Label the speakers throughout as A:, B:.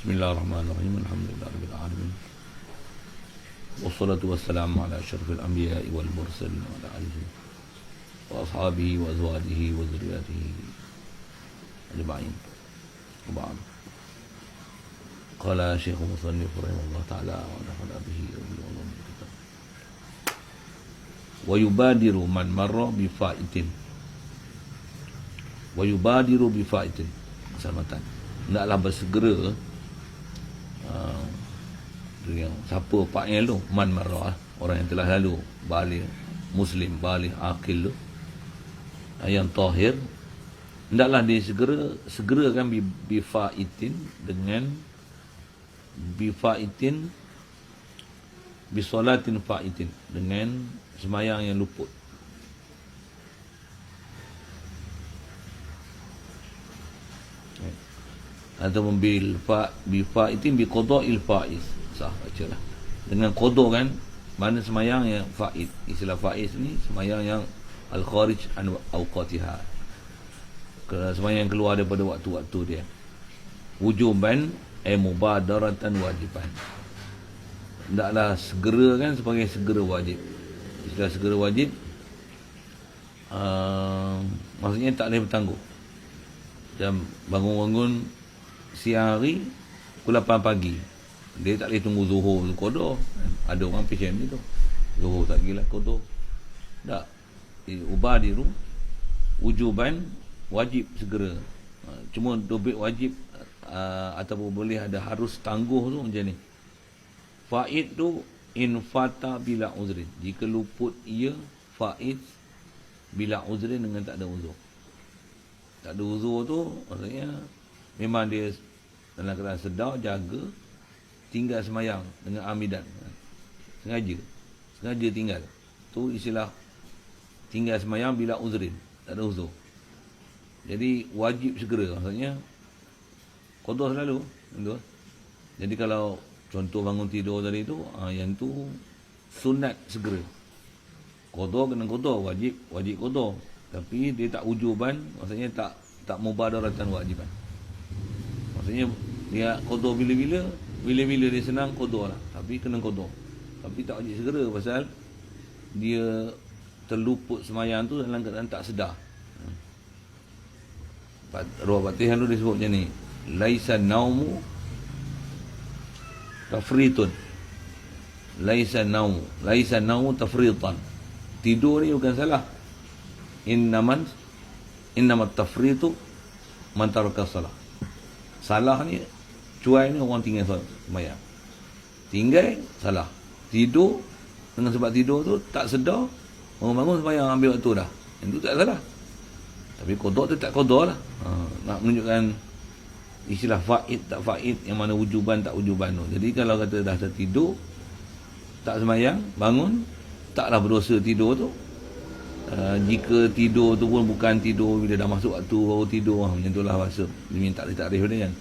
A: Bismillahirrahmanirrahim. Alhamdulillahirabbil alamin. Wassalatu wassalamu ala asyrafil anbiya'i wal mursalin wa ala alihi wa ashabihi wa azwajihi wa dzurriyyatihi ajma'in. Wa ba'd. Qala Syekh Musannif rahimahullah taala wa nafa'ana bihi wa bi ulumil kitab. Wa yubadiru man marra bi fa'itin. Wa yubadiru bi fa'itin. Keselamatan. Hendaklah bersegera siapa fa'il tu, man marra, orang yang telah lalu, baligh muslim, baligh akil tu, yang tahir, hendaklah dia segerakan bi fa'itin, dengan bi fa'itin, bi salatin fa'itin, dengan sembahyang yang luput. Ataupun bi fa'itin bi qada'il fa'iz, sah bacalah dengan qada, kan, mana sembahyang yang fa'id. Istilah fa'iz ni sembahyang yang al-kharij an awqatiha, sembahyang yang keluar daripada waktu-waktu dia. Wujuban mubadaratan wajiban, hendaklah segera, kan, sebagai segera wajib. Istilah segera wajib maksudnya tak boleh bertangguh. Macam bangun-bangun siang hari pukul 8 pagi, dia tak boleh tunggu zuhur tu qada. Ada orang pasien ni tu, zuhur tak gila qada. Tak. Ubadiru wujuban, wajib segera. Cuma dobit wajib ataupun boleh ada harus tangguh tu macam ni. Fa'id tu in fata bila uzrin, jika luput ia fa'id bila uzrin, dengan tak ada uzur. Tak ada uzur tu maksudnya memang dia dalam keadaan sedar, jaga, tinggal semayang dengan amidan, sengaja tinggal. Tu istilah tinggal semayang bila uzrin, tak ada uzur. Jadi wajib segera, maksudnya qada selalu tu. Jadi kalau contoh bangun tidur tadi tu, yang tu sunat segera. Qada kena qada, wajib qada, tapi dia tak wujuban, maksudnya tak mubadaratan wajiban. Maksudnya dia qada bila-bila dia senang qada lah, tapi kena qada, tapi tak wajib segera, pasal dia terluput semayang tu dalam keadaan tak sedar. Ruah Fatihah tu disebut macam ni, laisa naumu tafritun, laisa naumu tafritan. Tidur ni bukan salah. Innamat tafritu man taraka salah. Salah ni, cuai ni orang tinggal sembahyang. Tinggal salah. Tidur dengan sebab tidur tu tak sedar, bangun sembahyang ambil waktu dah. Itu tak salah. Tapi qada tu tak qada lah. Nak menunjukkan istilah fa'id tak fa'id, yang mana wujuban tak wujuban tu. Jadi kalau kata dah tertidur, tak sembahyang, bangun, taklah berdosa tidur tu. Jika tidur tu pun bukan tidur bila dah masuk waktu baru tidur, macam tu lah bahasa dia minta takrif dia, kan.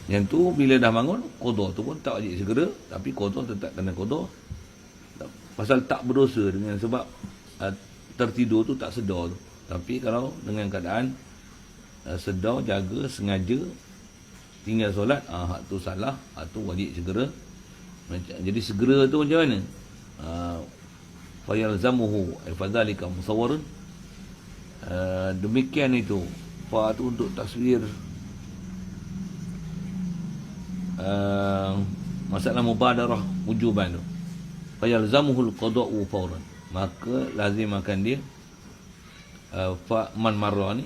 A: Yang tu bila dah bangun, qada tu pun tak wajib segera, tapi qada tetap kena qada, pasal tak berdosa dengan sebab tertidur tu tak sedar tu. Tapi kalau dengan keadaan sedar, jaga, sengaja tinggal solat, hak tu salah, hak tu wajib segera. Jadi segera tu macam mana? Fayalzamuhu fadzalika musawwarun, demikian itu fa tu untuk taswir masalah mubadarah wujuban tu. Fayalzamuhu alqada'u fawran, maka lazim akan dia fa man marra ni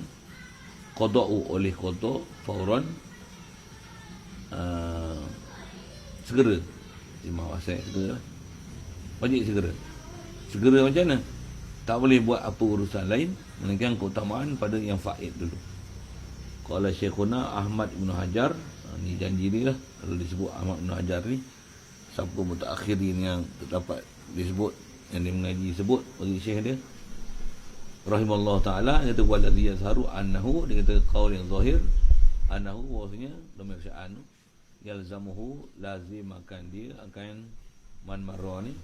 A: qada'u, oleh qada fawran, segera. Terima kasih, segera, wajib segera. Segera macam mana? Tak boleh buat apa urusan lain, melainkan keutamaan pada yang fa'id dulu. Qala Syekhuna Ahmad Ibn Hajar, ni janji dia lah, kalau disebut Ahmad Ibn Hajar ni, siapa mutaakhirin yang terdapat disebut, yang dia mengaji sebut bagi syekh dia rahimahullah ta'ala, dia kata waladhi yazharu annahu, dia kata qaul yang zahir, annahu, bahasanya dalam sya'an yalzamuhu, lazim akan dia, akan man marra ni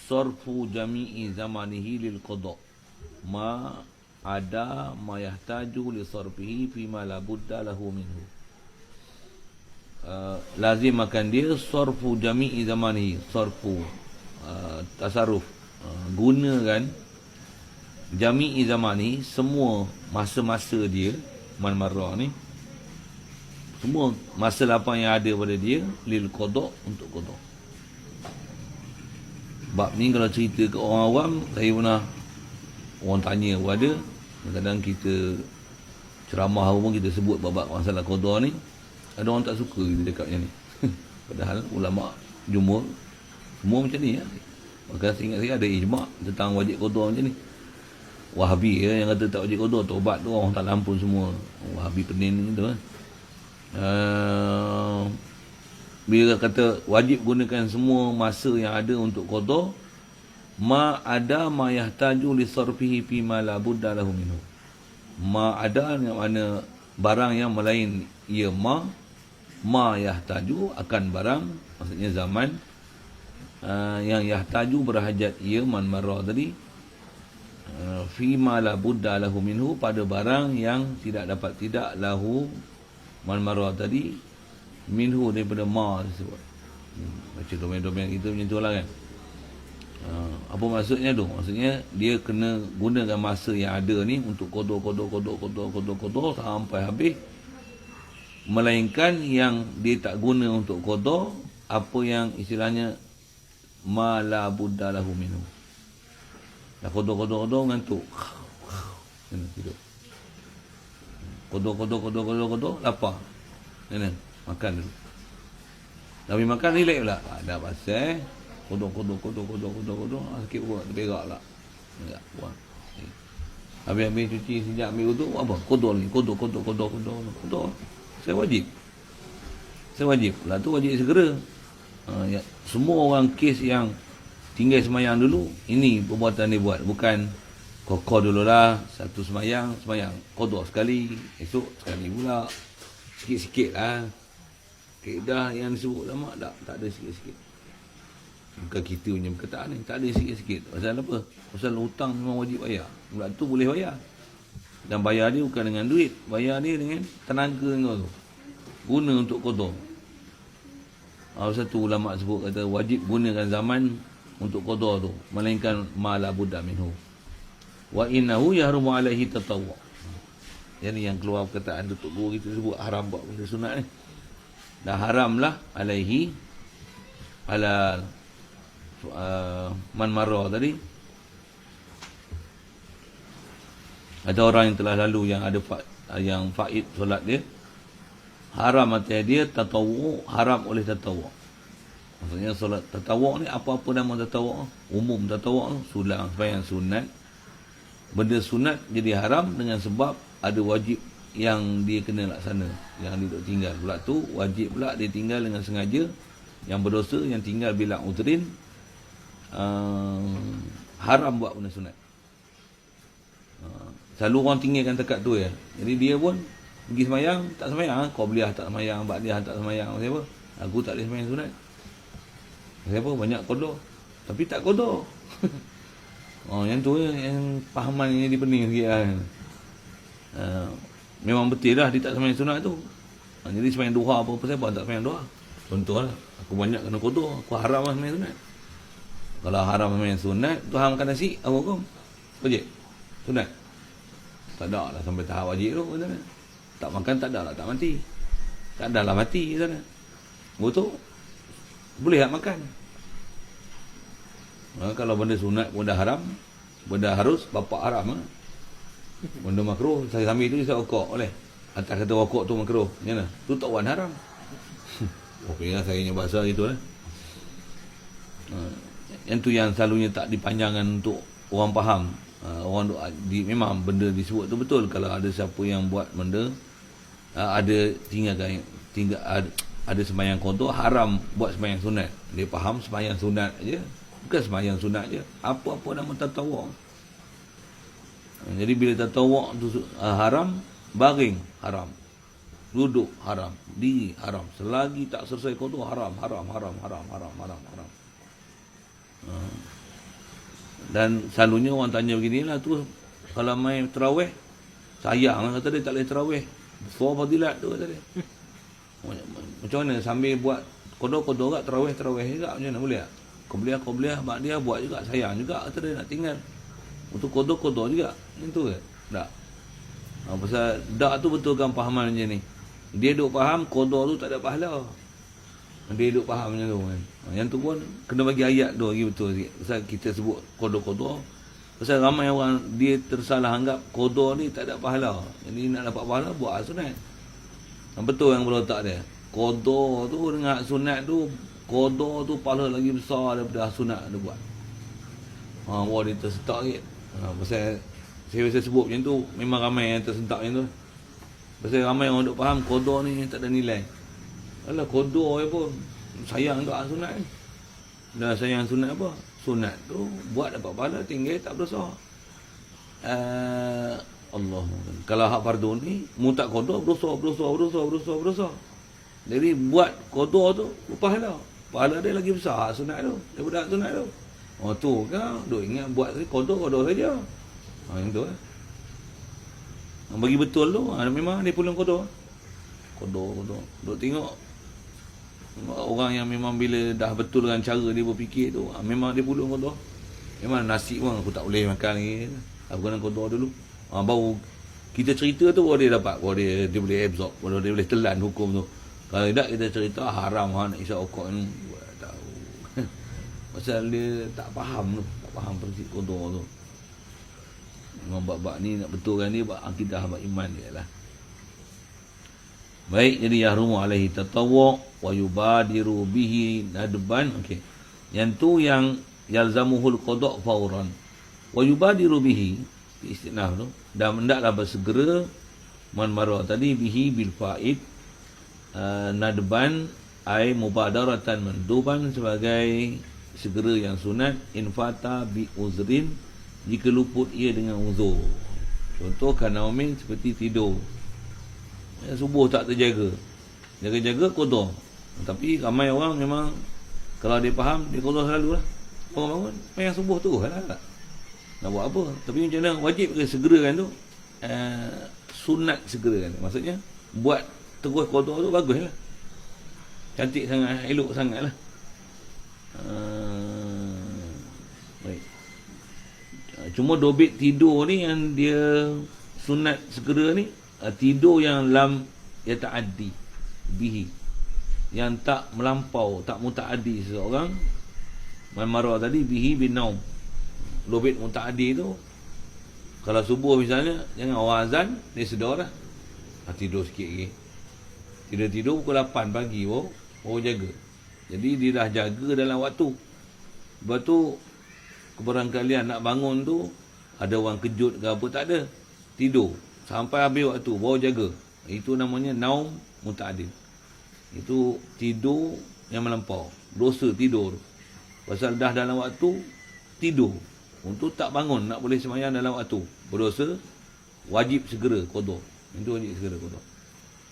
A: sarfu jami'i zamanihi lil qada, ma ada ma yahtaju li sarfihi fi ma la budda lahu minhu. Lazim akan dia sarfu jami'i zamani, sarfu tasarruf, gunakan jami'i zamani, semua masa-masa dia, man marrah ni, semua masa lapang yang ada pada dia, lil qada, untuk qada. Bab ni kalau cerita ke orang awam, saya pernah orang tanya pun ada. Kadang-kadang kita ceramah pun kita sebut bab masalah qada ni, ada orang tak suka kita cakap macam ni. Padahal ulama jumhur semua macam ni ya. Maka saya ingat saya ada ijma' tentang wajib qada macam ni. Wahabi ya, yang kata tak wajib qada, taubat tu orang tak lampun semua. Wahabi penin gitu kan. Bila kata wajib gunakan semua masa yang ada untuk qada, ma ada ma yahtaju li sarfihi fi ma la budda lahu minhu. Ma ada yang mana barang yang melain ia ma yahtaju akan barang, maksudnya zaman yang yahtaju berhajat ia man marra tadi, fi ma la budda lahu minhu, pada barang yang tidak dapat tidak lahu man marra tadi, minhu daripada ma disebut. Baca domain-domain kita macam tu lah kan. Apa maksudnya tu? Maksudnya dia kena gunakan masa yang ada ni untuk qada sampai habis. Melainkan yang dia tak guna untuk qada, apa yang istilahnya ma la budda lahu minhu. Dah qada ngantuk. Kena tidur. Qada lapar. Kena makan dulu. Tapi makan relax pula. Ada pasal qada sakit perut, terberak pula. Enggak buang. Habis cuci sejak ambil wudu apa? Qada. Saya wajib. Lah tu wajib segera. Ya, semua orang kes yang tinggal semayang dulu, ini perbuatan dia buat. Bukan kokoh dululah, satu semayang, qada sekali, esok sekali pula. Sikit-sikit lah. Kaedah yang disebut lama tak ada sikit-sikit. Bukan kita punya perkataan ni, tak ada sikit-sikit. Pasal apa? Pasal hutang memang wajib bayar. Pula tu boleh bayar. Dan bayar dia bukan dengan duit, bayar dia dengan tenaga kau tu. Guna untuk qada. Satu ulama sebut kata wajib gunakan zaman untuk qada tu, melainkan ma la budda minhu. Wa innahu yahrumu alaihi tatawwu. Yang ni yang keluar perkataan Datuk Guru kita sebut haram buat benda sunat ni. Dah haramlah alaihi ala man marra tadi. Ada orang yang telah lalu yang ada yang faid solat dia, haram atas dia tatawwu, haram oleh tatawwu. Maksudnya solat tatawwu ni, apa-apa nama tatawwu, umum tatawwu, sulang sembahyang sunat. Benda sunat jadi haram dengan sebab ada wajib yang dia kena laksana, yang dia duk tinggal. Pula tu wajib pula dia tinggal dengan sengaja. Yang berdosa yang tinggal bila udrin, haram buat benda sunat. Selalu orang tinggalkan tekat tu ya. Jadi dia pun pergi semayang, tak semayang. Qabliyah tak semayang, ba'diyah tak semayang. Siapa? Aku tak boleh semayang sunat. Siapa? Banyak qada, tapi tak qada. Yang tu yang pahaman yang dipening sikit lah. Memang betul lah dia tak semayang sunat tu. Jadi semayang duha apa-apa siapa tak semayang duha. Contoh lah, aku banyak kena qada, aku haram lah semayang sunat. Kalau haram semayang sunat, Tuhan makan nasi, apa hukum? Wajib? Sunat? Tak ada lah sampai tahap wajib tu. Tak makan tak ada lah, tak mati. Tak ada lah mati sana. Betul? Boleh tak makan? Kalau benda sunat pun dah haram, benda harus, bapak haram lah. Benda makruh, saya sambil tu saya rokok boleh. Atas kata rokok tu makruh, macam mana? Tu tak wan haram. Okey lah, saya punya bahasa gitu lah. Yang tu yang selalunya tak dipanjangkan untuk orang faham. Orang memang benda disebut tu betul. Kalau ada siapa yang buat benda, ada ada sembahyang qada, haram buat sembahyang sunat. Dia faham sembahyang sunat aja, bukan sembahyang sunat je, apa-apa nama tatawwu. Jadi bila tatawwu tu haram, baring haram, duduk haram, diri haram, selagi tak selesai qada haram. Dan selalunya orang tanya beginilah tu, kalau main tarawih, sayang kata dia tak boleh tarawih. Besar fadilat tu kata dia. Macam mana sambil buat qada kat tarawih juga macam mana boleh tak? Qobliyah mak dia buat juga, sayang juga kata dia nak tinggal. Untuk qada juga. Macam tu ke? Tak. Pasal dak tu betulkan pahaman macam ni. Dia duk faham qada tu tak ada pahala. Dia duk faham macam tu kan. Yang tu pun kena bagi ayat tu lagi betul sikit. Pasal kita sebut qada. Pasal ramai orang dia tersalah anggap qada ni tak ada pahala. Jadi nak dapat pahala buat sunat. Betul yang betul tak dia. Qada tu dengan sunat tu, qada tu pahala lagi besar daripada sunat dia buat. Wah dia tersentak sikit. Pasal saya biasa sebut macam tu, memang ramai yang tersentak macam tu. Pasal ramai orang duk faham qada ni tak ada nilai. Alah qada je pun sayang tak sunat ni. Dah sayang sunat apa? Sunat tu buat dapat pahala, tinggal tak berdosa. Allah. Kalau hak fardu ni mu tak qada berdosa. Jadi buat qada tu pahala. Pahala dia lagi besar hak sunat tu daripada hak sunat tu. Oh tu kan duk ingat buat qada saja. Yang tu bagi betul tu memang dia pulang qada. Duk tengok orang yang memang bila dah betul dengan cara dia berfikir tu, memang dia pulang qada. Memang nasi pun aku tak boleh makan lagi. Aku kena qada dulu. Baru kita cerita tu baru dia dapat, baru dia boleh absorb, baru dia boleh telan hukum tu. Kalau tidak kita cerita haram nak isap okok ni, tak tahu. Pasal dia tak faham prinsip qada tu. Memang bab-bab ni nak betulkan dia bab akidah, bab iman dia lah. Baik, jadi yahrumu alaihi tatawwu' wa yubadiru bihi nadban. Okey. Yang tu yang yalzamuhul qada' fauran. Wa yubadiru bihi istinaf tu, dan hendaklah bersegera man marra tadi bihi bil faid nadban ai mubadaratan manduban, sebagai segera yang sunat, infata bi uzrin, jika luput ia dengan uzur. Contoh kanaumin seperti tidur. Subuh tak terjaga. Jaga-jaga qada. Tapi ramai orang memang kalau dia faham dia qada selalulah. Orang bangun main subuh tu lah. Nak buat apa? Tapi macam mana wajib ke segerakan tu? Sunat segerakan. Maksudnya buat terus qada tu baguslah. Cantik sangat, elok sangatlah. Baik. Cuma dobit tidur ni yang dia sunat segera ni, tidur yang lam yata'addi bihi, yang tak melampau, tak muta'addi seseorang. Man marah tadi bihi bin naum. Dobit muta'addi tu, kalau subuh misalnya, jangan orang azan dia sedar dah, tidur sikit lagi. Tidur pukul 8 pagi baru jaga. Jadi dia dah jaga dalam waktu. Lepas tu kebarangkalian nak bangun tu, ada orang kejut ke apa, tak ada. Tidur sampai habis waktu baru jaga. Itu namanya naum muta'addid. Itu tidur yang melampau, dosa tidur. Pasal dah dalam waktu tidur, untuk tak bangun nak boleh sembahyang dalam waktu, berdosa, wajib segera qada. Itu wajib segera qada.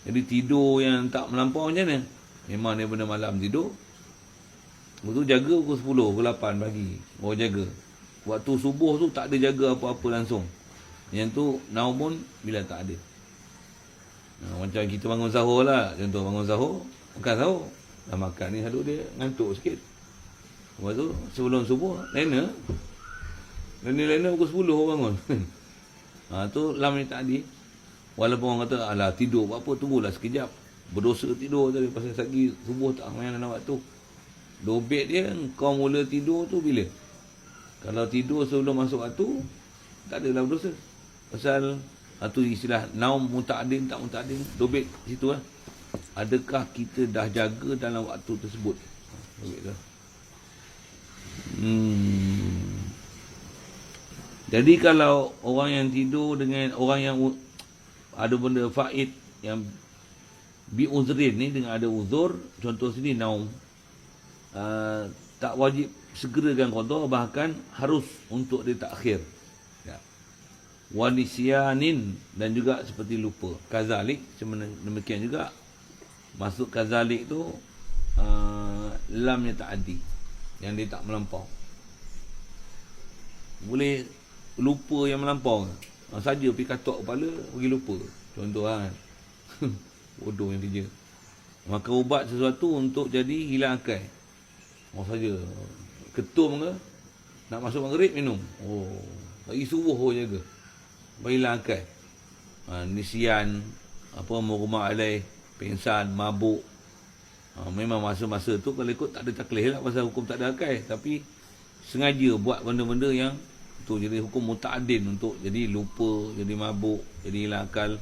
A: Jadi tidur yang tak melampau macam mana? Memang daripada malam tidur, lepas tu jaga pukul 10, pukul 8 pagi baru jaga. Waktu subuh tu tak ada jaga apa-apa langsung. Yang tu naumun bila tak ada. Macam kita bangun sahur lah. Contoh bangun sahur, makan sahur. Dah makan ni selalu dia ngantuk sikit. Lepas tu sebelum subuh lena pukul 10 orang bangun. Tu lam ni tak ada. Walaupun orang kata alah tidur buat apa, tunggulah sekejap. Berdosa tidur tadi pasal sagi subuh tak main dalam waktu. Dobit dia kau mula tidur tu bila? Kalau tidur sebelum masuk waktu, tak adalah berdosa. Pasal tu istilah naum muta'addin tak muta'addin, dobit situ lah. Adakah kita dah jaga dalam waktu tersebut? Dobit tu. Jadi kalau orang yang tidur dengan orang yang ada benda faid yang bi uzrin ni, dengan ada uzur, contoh sini naum, tak wajib segerakan qada, bahkan harus untuk ditakhir. Wa nisyanin, dan juga seperti lupa. Kazalik demikian juga. Masuk kazalik tu lam yata'addi, yang dia tak melampau. Boleh lupa yang melampau. Saja pergi katuk kepala, pergi lupa. Contoh kan. Bodoh yang kerja. Makan ubat sesuatu untuk jadi hilang akal. Saja. Ketum ke, nak masuk maghrib minum. Bagi subuh jaga. Bagi hilang akal. Nisian, rumah alaih, pingsan, mabuk. Memang masa-masa tu kalau ikut tak ada taklih lah pasal hukum tak ada akal. Tapi sengaja buat benda-benda yang tu jadi hukum muta'adin untuk jadi lupa, jadi mabuk, jadi hilang akal.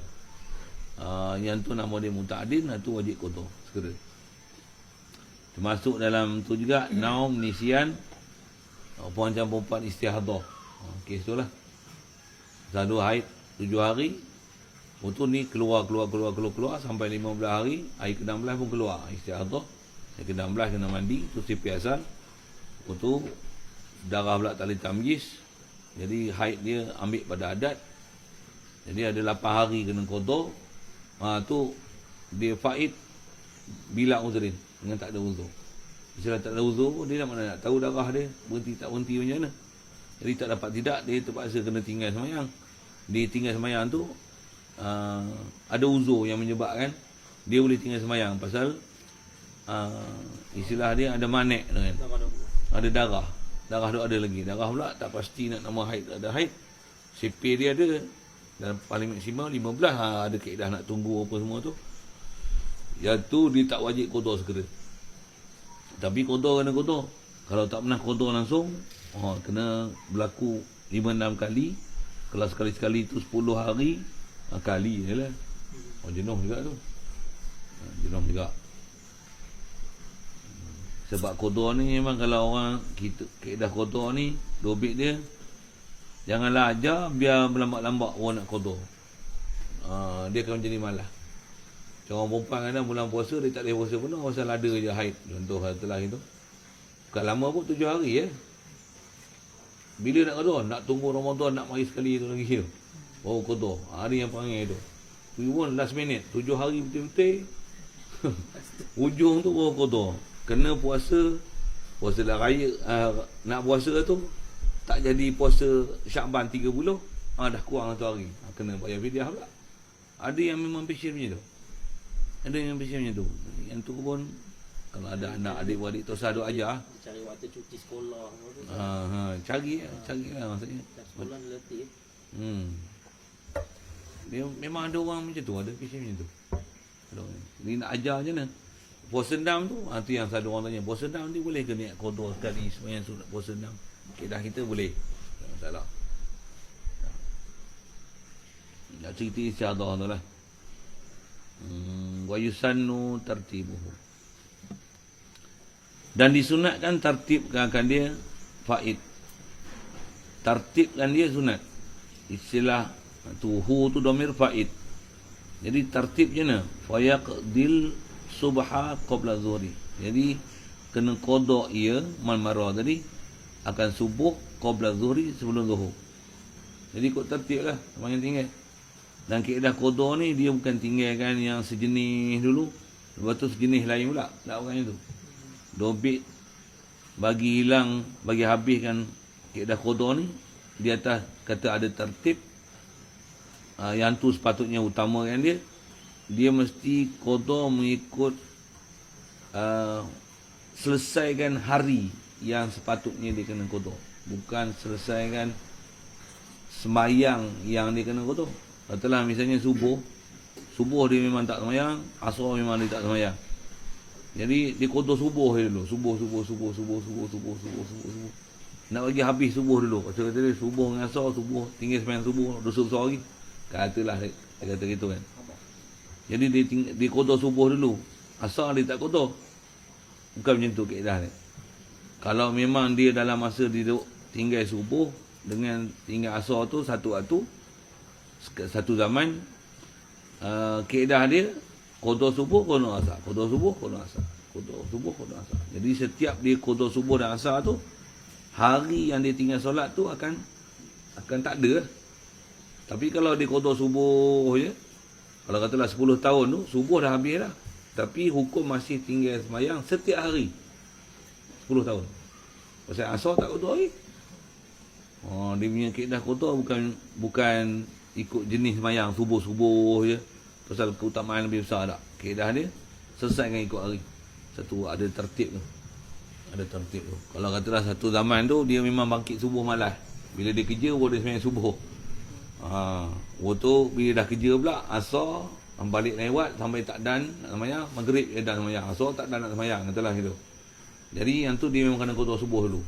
A: Yang tu nama dia muta'adin, tu wajib qada segera. Termasuk dalam tu juga naum, nisian, perempuan istihadah. Kes tu lah. Satu haid 7 hari. Betul ni keluar sampai 15 hari. Hari ke-16 pun keluar istihadah. Hari ke-16 kena mandi, tu sipi asal. Betul darah pula tali tamyiz. Jadi haid dia ambil pada adat. Jadi ada 8 hari kena qada. Tu dia faid bila uzrin dengan tak ada uzur. Misalnya tak ada uzur, dia nak tahu darah dia berhenti tak berhenti macam mana. Jadi tak dapat tidak, dia terpaksa kena tinggal semayang. Dia tinggal semayang tu ada uzur yang menyebabkan dia boleh tinggal semayang pasal istilah dia ada manik kan. Ada darah tu ada lagi. Darah pula tak pasti nak nama haid, ada haid. CP dia ada dan paling maksimal 15. Ada kaedah nak tunggu apa semua tu. Yang tu dia tak wajib qada segera. Tapi qada kena qada. Kalau tak pernah qada langsung, kena berlaku 5-6 kali. Kalau sekali-sekali tu 10 hari, kali je lah. Jenuh juga tu. Jenuh juga. Sebab qada ni memang kalau orang kita kaedah qada ni, dobit dia janganlah ajar biar berlambat-lambat orang nak qada. Dia akan menjadi malas. Orang perempuan kadang bulan puasa dia tak boleh puasa penuh pasal ada je haid. Contoh setelah itu. Bukan lama pun 7 hari Bila nak qada? Nak tunggu Ramadan nak mari sekali tu lagi tu. Baru qada. Hari yang panggil tu. You pun last minute 7 hari betul-betul. Ujung tu baru qada. Kena puasa dah raya, nak puasa tu tak jadi puasa Syakban 30, dah kurang 1 hari. Kena bayar fidyah pula. Ada yang memang passion macam tu. Ada yang passion macam tu. Yang tu pun kalau ada anak adik-beradik tu sadu ajar.
B: Cari waktu cuti sekolah.
A: Cari lah maksudnya.
B: Sekolah letih.
A: Dia memang ada orang macam tu, ada passion macam tu. Ni nak ajar je mana? Puasa dam tu, tu yang satu orang tanya, puasa dam ni boleh ke niat qada sekali sembahyang sunat puasa dam? Kaedah kita boleh. Tak masalah. Nak cerita istiadah tu lah. Wa yusannu tartibuhu. Dan disunatkan tartibkan dia faid. Tartibkan dia sunat. Istilah tuhu tu dhamir faid. Jadi tartib je na. Fayaqdil subha qabla zuhri. Jadi kena qada ia man marah tadi akan subuh qabla zuhri sebelum zuhur. Jadi ikut tertib lah sembahyang tinggal. Dan kaedah qada ni dia bukan tinggalkan yang sejenis dulu, lepas tu sejenis lain pula. Tak bukan itu. Dobit bagi hilang, bagi habiskan kaedah qada ni di atas kata ada tertib. Yang tu sepatutnya utamakan dia mesti qada mengikut selesaikan hari yang sepatutnya dia kena qada, bukan selesaikan sembahyang yang dia kena qada. Katalah misalnya subuh dia memang tak sembahyang, asar memang dia tak sembahyang. Jadi dia qada subuh dulu, subuh. Nak bagi habis subuh dulu. Kata dia subuh dengan asar, subuh tinggal sembahyang subuh, dosa besar lagi. Katalah dia kata gitu kan. Jadi dia qada subuh dulu. Asar dia tak qada. Bukan macam tu kaedah dia. Kalau memang dia dalam masa dia tinggal subuh dengan tinggal asar tu satu waktu, satu zaman, kaedah dia qada subuh, qada asar, qada subuh, qada asar, qada subuh, qada asar. Jadi setiap dia qada subuh dan asar tu, hari yang dia tinggal solat tu akan tak ada. Tapi kalau dia qada subuh je, kalau katalah 10 tahun tu, subuh dah habis dah. Tapi hukum masih tinggal sembahyang setiap hari. 10 tahun. Pasal asar tak qada hari. Dia punya kaedah kotor bukan ikut jenis semayang subuh-subuh je. Pasal keutamaan lebih besar tak. Kaedah dia selesaikan ikut hari. Satu ada tertib tu. Ada tertib tu. Kalau katalah satu zaman tu dia memang bangkit subuh malas. Bila dia kerja baru dia semayang subuh. Waktu tu bila dah kerja pula asar balik lewat sampai tak dan nak semayang, maghrib dia dah semayang. Asar tak dan nak semayang, katalah gitu. Jadi yang tu dia memang kena kotor subuh dulu.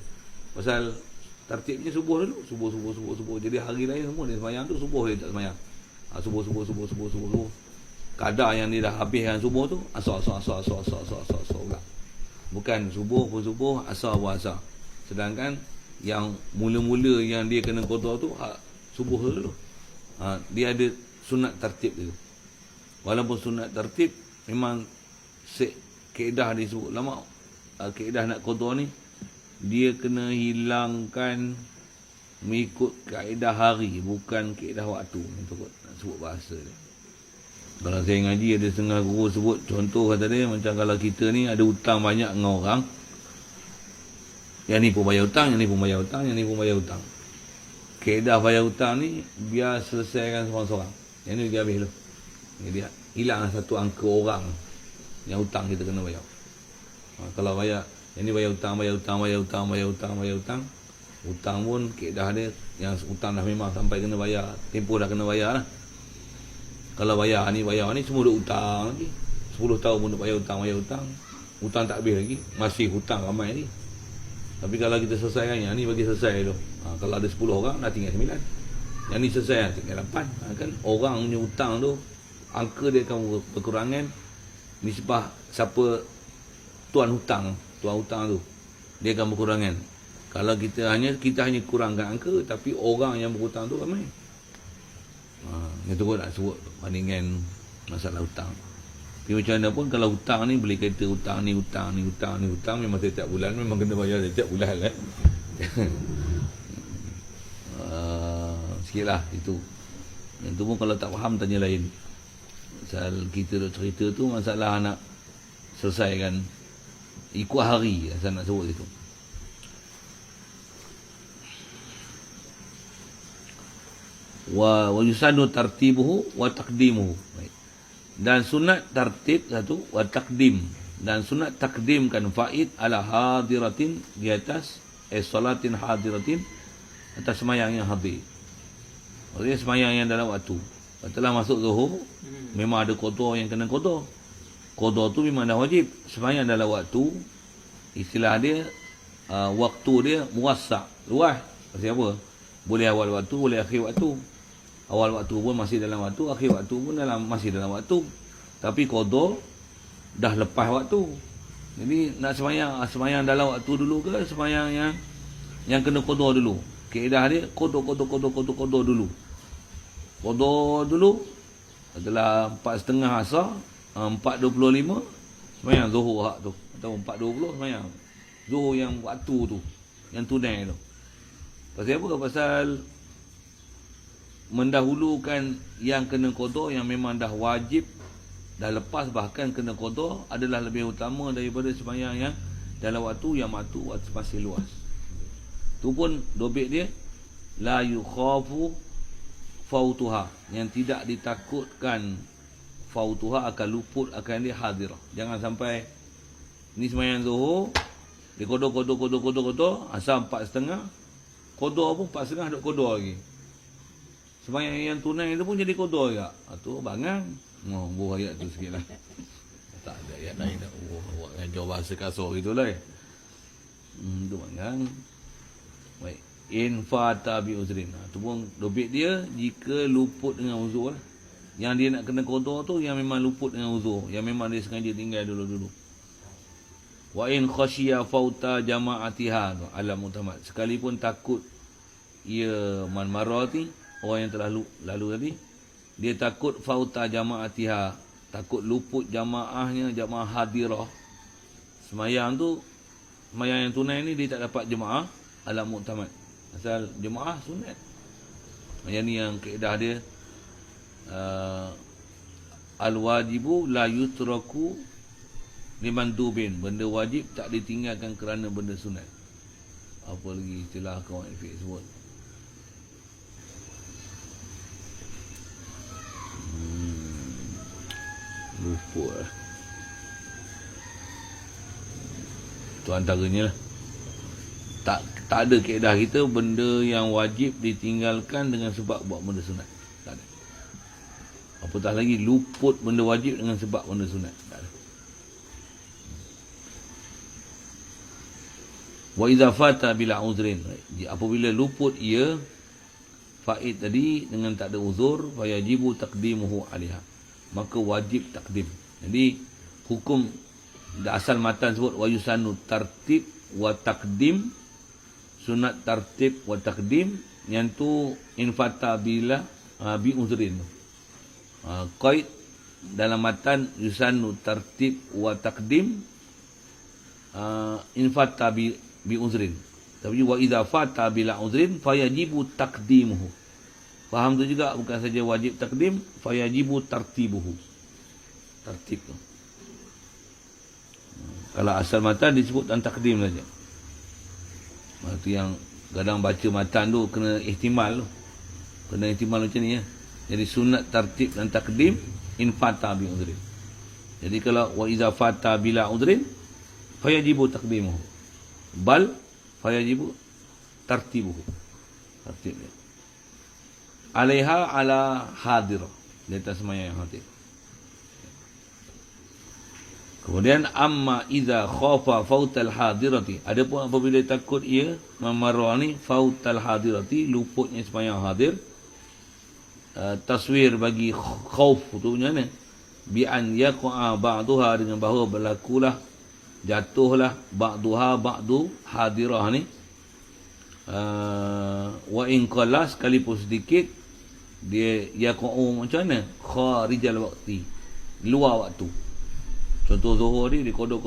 A: Pasal tertibnya subuh dulu, subuh. Jadi hari lain semua dia semayang tu subuh dia tak semayang. Subuh. Kadar yang dia dah habiskan subuh tu asar pula. Bukan subuh pun subuh, asar pun asar. Sedangkan yang mula-mula yang dia kena kotor tu subuh dulu. Dia ada sunat tertib dia. Walaupun sunat tertib memang kaedah dia sebut lama. Kaedah nak kotor ni dia kena hilangkan mengikut kaedah hari, bukan kaedah waktu. Itu kot nak sebut bahasa dia. Kalau saya ngaji ada setengah guru sebut contoh kata dia macam kalau kita ni ada hutang banyak dengan orang, yang ni pun bayar hutang, yang ni pun bayar hutang, yang ni pun bayar hutang. Kaedah bayar hutang ni biar selesaikan seorang-seorang. Yang ni dia habis tu. Jadi hilang satu angka orang yang hutang kita kena bayar. Kalau bayar, yang ni bayar hutang. Hutang pun kaedah dia yang hutang dah memang sampai kena bayar, tempoh dah kena bayar lah. Kalau bayar ni semua duk hutang lagi. 10 tahun pun duk bayar hutang. Hutang tak habis lagi, masih hutang ramai ni. Tapi kalau kita selesaikan yang ni bagi selesai tu. Kalau ada 10 orang dah tinggal 9. Yang ni selesai tinggal 8. Kan orang punya hutang tu angka dia akan berkurangan nisbah siapa tuan hutang tu dia akan berkurangan. Kalau kita hanya kurangkan angka, tapi orang yang berhutang tu ramai. Itu pun nak sebut bandingkan masalah hutang. Tapi macam mana pun kalau hutang ni boleh kata hutang ni memang setiap bulan memang kena bayar setiap bulan lah. Sikitlah itu. Yang tu pun kalau tak faham tanya lain. Pasal kita duk cerita tu masalah nak selesaikan ikut hari, saya nak sebut itu. Wa yusannu tartibuhu wa taqdimuhu. Dan sunat tartib satu, wa taqdim, dan sunat takdimkan faid ala hadiratin, di atas salatin hadiratin, atas sembahyang yang hadir. Maksudnya sembahyang yang dalam waktu. Setelah masuk zuhur memang ada kotor yang kena kotor. Kotor tu memang dah wajib. Sembahyang dalam waktu, istilah dia waktu dia muwassa', luas. Pasal apa? Boleh awal waktu, boleh akhir waktu. Awal waktu pun masih dalam waktu, akhir waktu pun masih dalam waktu. Tapi kotor dah lepas waktu. Jadi nak sembahyang dalam waktu dulu ke sembahyang yang kena kotor dulu? Kaedah dia kotor dulu. Kotor dulu. Setelah 4.30 asar, 4.25 sembahyang zuhur hak tu. Atau 4.20 sembahyang zuhur yang waktu tu, yang tunai tu. Pasal apa? Pasal mendahulukan yang kena kotor, yang memang dah wajib, dah lepas bahkan kena kotor, adalah lebih utama daripada sembahyang yang dalam waktu yang waktu masih luas. Tu pun dobit dia la yukhafu fautuha, yang tidak ditakutkan fautuha akan luput akan dia hadirah. Jangan sampai ni sembahyang zuhur dia kotor asal 4.30, kotor pun 4.30 duk kotor lagi. Sembahyang yang tunai tu pun jadi kotor juga. Tu bangang. Buah ayat tu sikit lah. Tak ada ayat lain dah. Awak ngajar bahasa kasar gitulah. Tu bangang. Baik. In fata bi uzrin. Tu pun dobit dia jika luput dengan uzur lah. Yang dia nak kena kotor tu yang memang luput dengan uzur, yang memang dia sengaja tinggal dulu-dulu. Wa in khasyiya fauta jama'atiha, alam mutamad. Sekalipun takut ia man marati, orang yang telah lalu tadi, dia takut fauta jama'atiha, takut luput jamaahnya, jamaah hadirah. Semayang tu, semayang yang tunai ni dia tak dapat jemaah alam mutamad. Asal jemaah sunat. Yang ni yang kaedah dia al-wajibu la yutraku liman dubin. Benda wajib tak ditinggalkan kerana benda sunat. Apa lagi istilah kawan Fiqh sebut? Luput lah. Itu antaranya lah. Tak ada kaedah kita benda yang wajib ditinggalkan dengan sebab buat benda sunat. Tak ada. Apatah lagi luput benda wajib dengan sebab benda sunat. Tak ada. Wa idza fata bila uzrin. Apabila luput ia faid tadi dengan tak ada uzur, fayajibu taqdimuhu 'alaiha. Maka wajib takdim. Jadi hukum asal matan sebut wa yusannu tartib wa taqdim, sunat tartib wa taqdim, yang tu infata bila bi uzrin. Qaid dalam matan yusannu tartib wa taqdim, infata bi uzrin. Tapi wa idza fata bila uzrin fayajibu taqdimuhu. Faham tu juga, bukan saja wajib takdim, fayajibu tartibuhu. Tartib tu. Kalau asal matan disebut dan takdim saja. Itu yang kadang baca matan tu kena ihtimal tu. Kena ihtimal macam ni ya. Jadi sunat tartib dan takdim infata bi udhrin. Jadi kalau wa iza fata bila udhrin fayajibu taqdimuhu. Bal fayajibu tartibuhu. Tartib dia. Alaiha ala hadir, di atas sembahyang yang hadir. Kemudian amma idza khafa fautal hadirati, adapun apabila takut ia memarani fautal hadirati, luputnya sembahyang hadir, taswir bagi khauf tu macam mana? Bi an yaqa ba'daha, dengan bahawa berlakulah jatuhlah ba'daha ba'du hadirah ni, wa in qalla, sekalipun sedikit, dia yaqa'u macam mana? Kharijal waqti, luar waktu. Contoh zuhur ni, dia kodok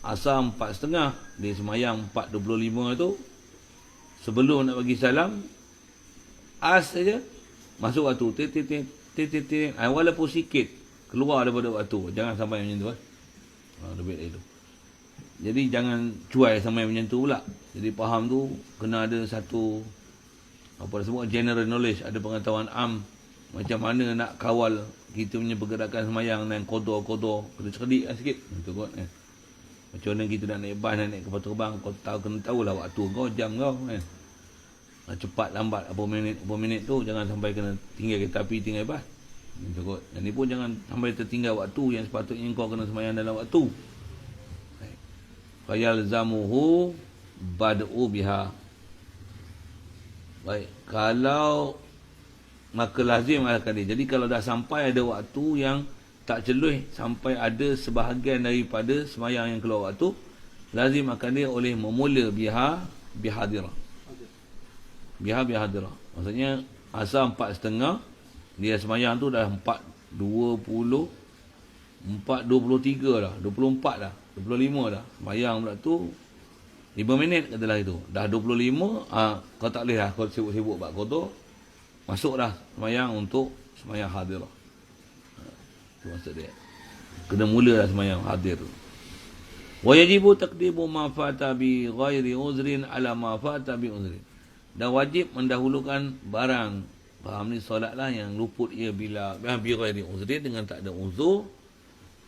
A: asar 4.30, dia semayang 4.25 tu, sebelum nak bagi salam as saja masuk waktu, walaupun sikit keluar daripada waktu, jangan sampai macam tu. Lebih dari itu. Jadi jangan cuai sampai macam tu pula. Jadi faham tu kena ada satu apa disebut general knowledge, ada pengetahuan am macam mana nak kawal kita punya pergerakan semayang dan qada, kena cerdik lah sikit. Betul kot kan. Macam mana kita nak naik bas, nak naik kapal terbang, kau tahu, kena tahulah waktu kau, jam kau kan. Cepat lambat apa minit tu, jangan sampai kena tinggal kereta api, tinggal bas. Betul kot. Dan ni pun jangan sampai tertinggal waktu yang sepatutnya kau kena semayang dalam waktu. Fayalzamuhu bad'u biha. Baik, kalau maka lazim akan dia. Jadi kalau dah sampai ada waktu yang tak celuh, sampai ada sebahagian daripada semayang yang keluar waktu, lazim akan dia oleh memula biha bihadirah. Biha bihadirah. Maksudnya asal 4.30, dia semayang tu dah 4.20, 4.23 dah, 24 dah, 25 dah. Semayang pula tu 5 minit katalah itu. Dah 25, kau tak boleh dah kau sibuk-sibuk buat kotor. Masuk dah semayang untuk semayang hadirah. Itu maksud dia. Kena mula dah semayang hadir. Wa yajibu taqdimu ma fata bi ghairi uzrin ala ma fata bi uzrin. Dan wajib mendahulukan barang. Faham ni, solat lah yang luput ia bila bi ghairi uzrin, dengan tak ada uzur.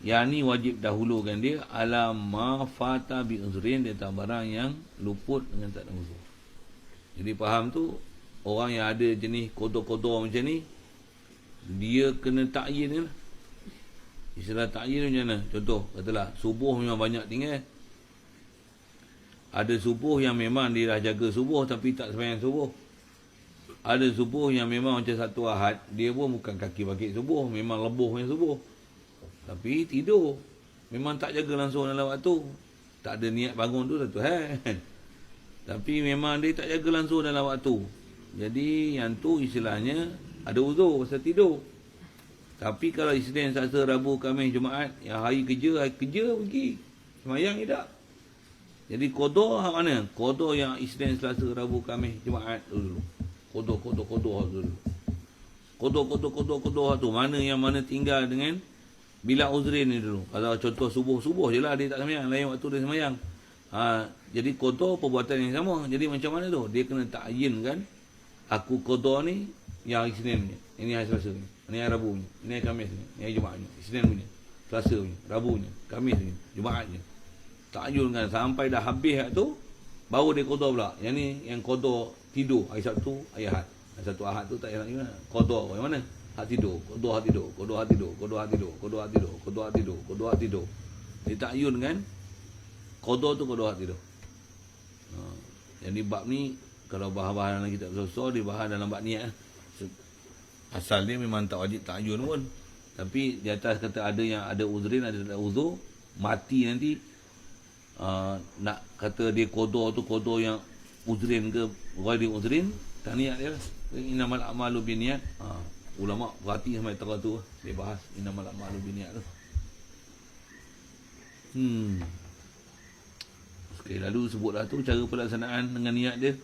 A: Yang ni wajib dahulukan dia ala ma fata bi uzrin, dia tak barang yang luput dengan tak ada uzur. Jadi faham tu, orang yang ada jenis kodok-kodok macam ni, dia kena ta'yin lah. Istilah ta'yin macam mana? Contoh, katalah subuh memang banyak tinggal. Ada subuh yang memang dia dah jaga subuh tapi tak sembahyang subuh. Ada subuh yang memang macam satu Ahad, dia pun bukan kaki bakit subuh, memang lebuhnya subuh, tapi tidur. Memang tak jaga langsung dalam waktu, tak ada niat bangun tu satu hal. Tapi memang dia tak jaga langsung dalam waktu. Jadi yang tu istilahnya ada uzur pasal tidur. Tapi kalau Isnin, Selasa, Rabu, Khamis, Jumaat, yang hari kerja pergi semayang tidak. Jadi qada hak mana? Qada yang Isnin, Selasa, Rabu, Khamis, Jumaat dulu. Qada dulu. Qada tu mana yang mana tinggal dengan bila uzrin ni dulu. Kalau contoh subuh je lah dia tak semayang, lain waktu dia semayang. Jadi qada perbuatan yang sama. Jadi macam mana tu? Dia kena ta'yin kan. Aku qada ni yang hari Senin punya, ini hari Selasa punya, ini hari Rabu punya, ini hari Khamis punya, ini hari Jumaat punya, Senin punya, Selasa punya, Rabu punya, Khamis punya, Jumaat punya. Ta'ajul kan sampai dah habis tu baru dia qada pula. Yang ni yang qada tidur hari Sabtu, hari Ahad. Hari Sabtu Ahad tu tak payah nak gimana. Qada yang mana? Hak tidur, qada hak tidur, qada hak tidur, qada hak tidur, qada hak tidur, qada hak tidur, qada hak tidur. Dia ta'ayun kan qada tu qada hak tidur. Jadi bab ni kalau bahas-bahas dalam kitab susah dia bahas dalam bab niat. Asal dia memang tak wajib ta'ayun pun. Tapi di atas kata ada yang ada uzrin, ada tak uzur, mati nanti nak kata dia qada tu qada yang uzrin ke ghairi uzrin, tak niat dia lah. Innamal a'malu binniyat. Ulama berhati sampai tengah tu dia bahas innamal a'malu binniyat tu. Sekali lalu sebutlah tu cara pelaksanaan dengan niat dia.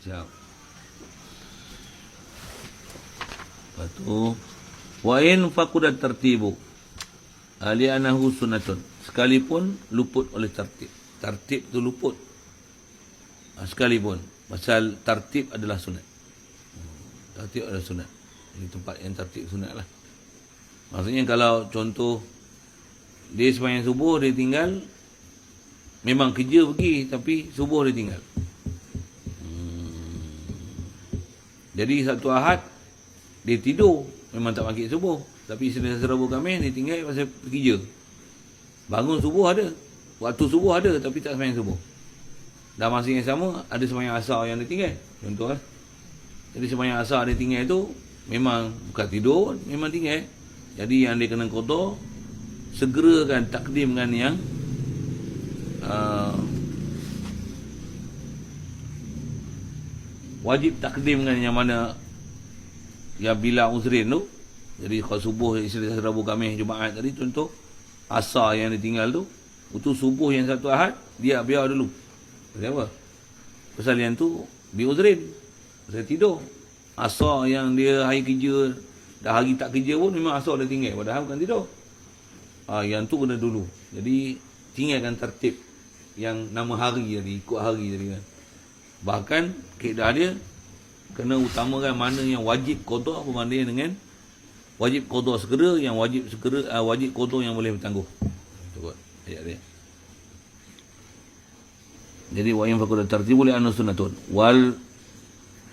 A: Siap. Lepas tu wa in faqudat tertibu ali anahu sunnatun, sekalipun luput oleh tertib. Tertib tu luput sekalipun, pasal tertib adalah sunat. Tertib adalah sunat. Ini tempat yang tertib sunat lah. Maksudnya kalau contoh dia sembahyang subuh dia tinggal, memang kerja pergi tapi subuh dia tinggal. Jadi satu Ahad dia tidur, memang tak bangkit subuh, tapi Selasa Rabu Khamis dia tinggal pasal kerja. Bangun subuh ada, waktu subuh ada tapi tak sembahyang subuh. Dah masa yang sama ada sembahyang asar yang dia tinggal. Contoh lah. Jadi sembahyang asar dia tinggal tu memang bukan tidur, memang tinggal. Jadi yang dia kena qada, segerakan takdimkan yang wajib takdimkan yang mana yang bila uzrin tu. Jadi kalau subuh Selasa Rabu Khamis Jumaat tadi contoh asar yang dia tinggal tu, itu subuh yang satu Ahad dia biar dulu. Pasal apa? Pasal yang tu biuzrin, pasal tidur. Asar yang dia hari kerja, dah hari tak kerja pun memang asar dia tinggal, padahal bukan tidur. Yang tu kena dulu. Jadi tinggalkan tertib yang nama hari tadi, ikut hari tadi kan. Bahkan kaedah dia kena utamakan mana yang wajib qada berbanding dengan wajib qada segera, yang wajib segera wajib qada yang boleh bertangguh. Tengok ayat dia. Jadi wa in faqad tartibu li anna sunnatun wal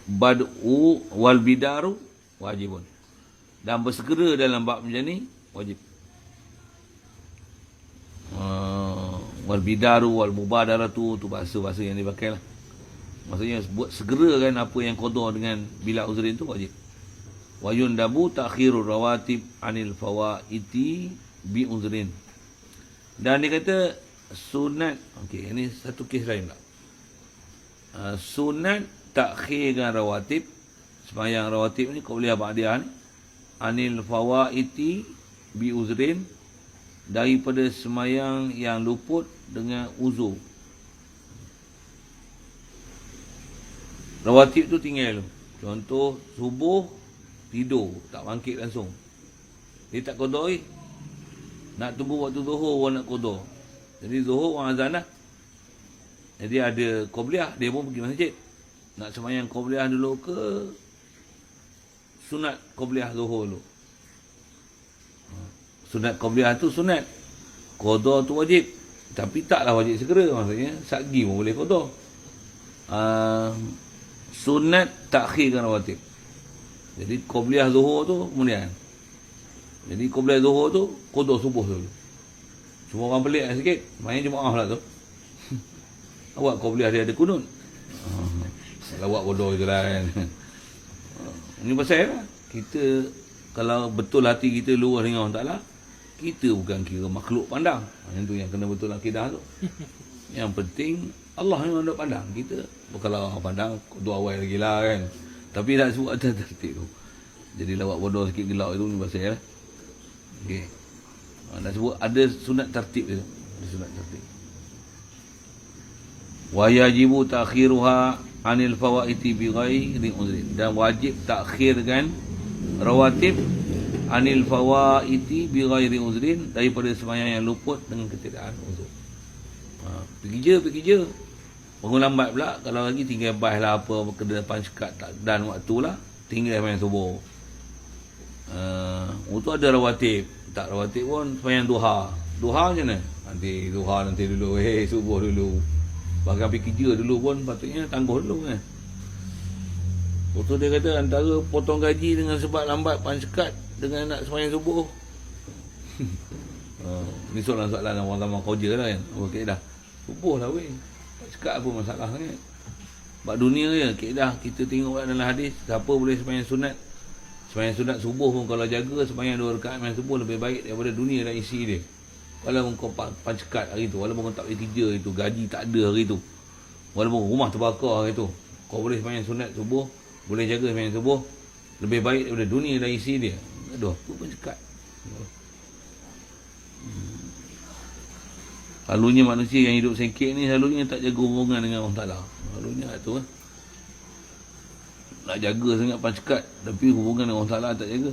A: bad'u wal bidaru wajibun. Dan bersegera dalam bab macam ni wajib. Wal bidaru wal mubadaratu tu bahasa-bahasa yang dipakai lah. Maksudnya buat segera kan apa yang qada dengan bila uzrin tu wajib. Wa yundabu ta'khirur rawatib anil fawaiti bi uzrin. Dan dia kata sunat, okey ini satu kes lain pula. Sunat takhirkan rawatib, sembahyang rawatib ni qabliyah ba'diyah ni, anil fawaiti bi uzrin, daripada sembahyang yang luput dengan uzur. Rawatib tu tinggal. Contoh subuh tidur, tak bangkit langsung. Dia tak qada nak tunggu waktu zuhur orang nak qada. Jadi zuhur orang azan dah. Jadi ada qabliyah, dia pun pergi masjid. Nak sembahyang qabliyah dulu ke sunat qabliyah zuhur dulu. Sunat qabliyah tu sunat. Qada tu wajib. Tapi taklah wajib segera, maksudnya satgi pun boleh qada. Sunat takhirkan rawatib. Jadi qabliyah zuhur tu kemudian. Jadi qabliyah zuhur tu qada subuh dulu. Semua orang pelik sikit, main Jumaat pula tu. Awak qabliyah dia ada kunut. Lawak bodoh itulah kan. Ini pasal lah. Kita kalau betul hati kita luas dengan Allah Ta'ala, kita bukan kira makhluk pandang. Yang tu yang kena betul akidah tu. Yang penting Allah memang nak pandang. Kita kalau Allah pandang dua awal lagi lah kan. Tapi tak sebut atas tertib tu. Jadi lawak bodoh sikit gelak itu ni pasal lah. Okey. Nak sebut ada sunat tertib dia. Ada sunat tertib. Wa yajibu ta'khiruha anil fawaiti bi ghairi uzrin. Dan wajib takhirkan rawatib anil fawaiti bi ghairi uzrin, daripada sembahyang yang luput dengan ketiadaan uzur. Pergi kerja. Bangun lambat pula, kalau lagi tinggal bas lah apa, kena depan sekat tak dan waktu lah, tinggal sembahyang subuh. Untuk ada rawatib, tak rawatib pun sembahyang duha. Duha macam mana? Nanti duha nanti dulu, subuh dulu. Bahkan pergi kerja dulu pun patutnya tangguh dulu kan. Betul dia kata antara potong gaji dengan sebab lambat pansekat dengan nak sembahyang subuh. Ni soalan-soalan orang lama kerja lah kan. Okey dah. Subuh lah weh. Pansekat apa masalah sangat. Sebab dunia je, keedah kita tengok dalam hadis, siapa boleh sembahyang sunat. Sembahyang sunat subuh pun kalau jaga sembahyang 2 rakaat sembahyang subuh lebih baik daripada dunia dan isi dia. Walaupun kau pancekat hari tu, walaupun kau tak boleh kerja hari tu, gaji tak ada hari tu, walaupun rumah terbakar hari tu, kau boleh sembahyang sunat subuh, boleh jaga sembahyang subuh, lebih baik daripada dunia dan isi dia. Aduh, apa pancekat. Selalunya manusia yang hidup sengkit ni selalunya tak jaga hubungan dengan Allah Ta'ala. Selalunya tu nak jaga sangat pancekat, tapi hubungan dengan Allah Ta'ala tak jaga.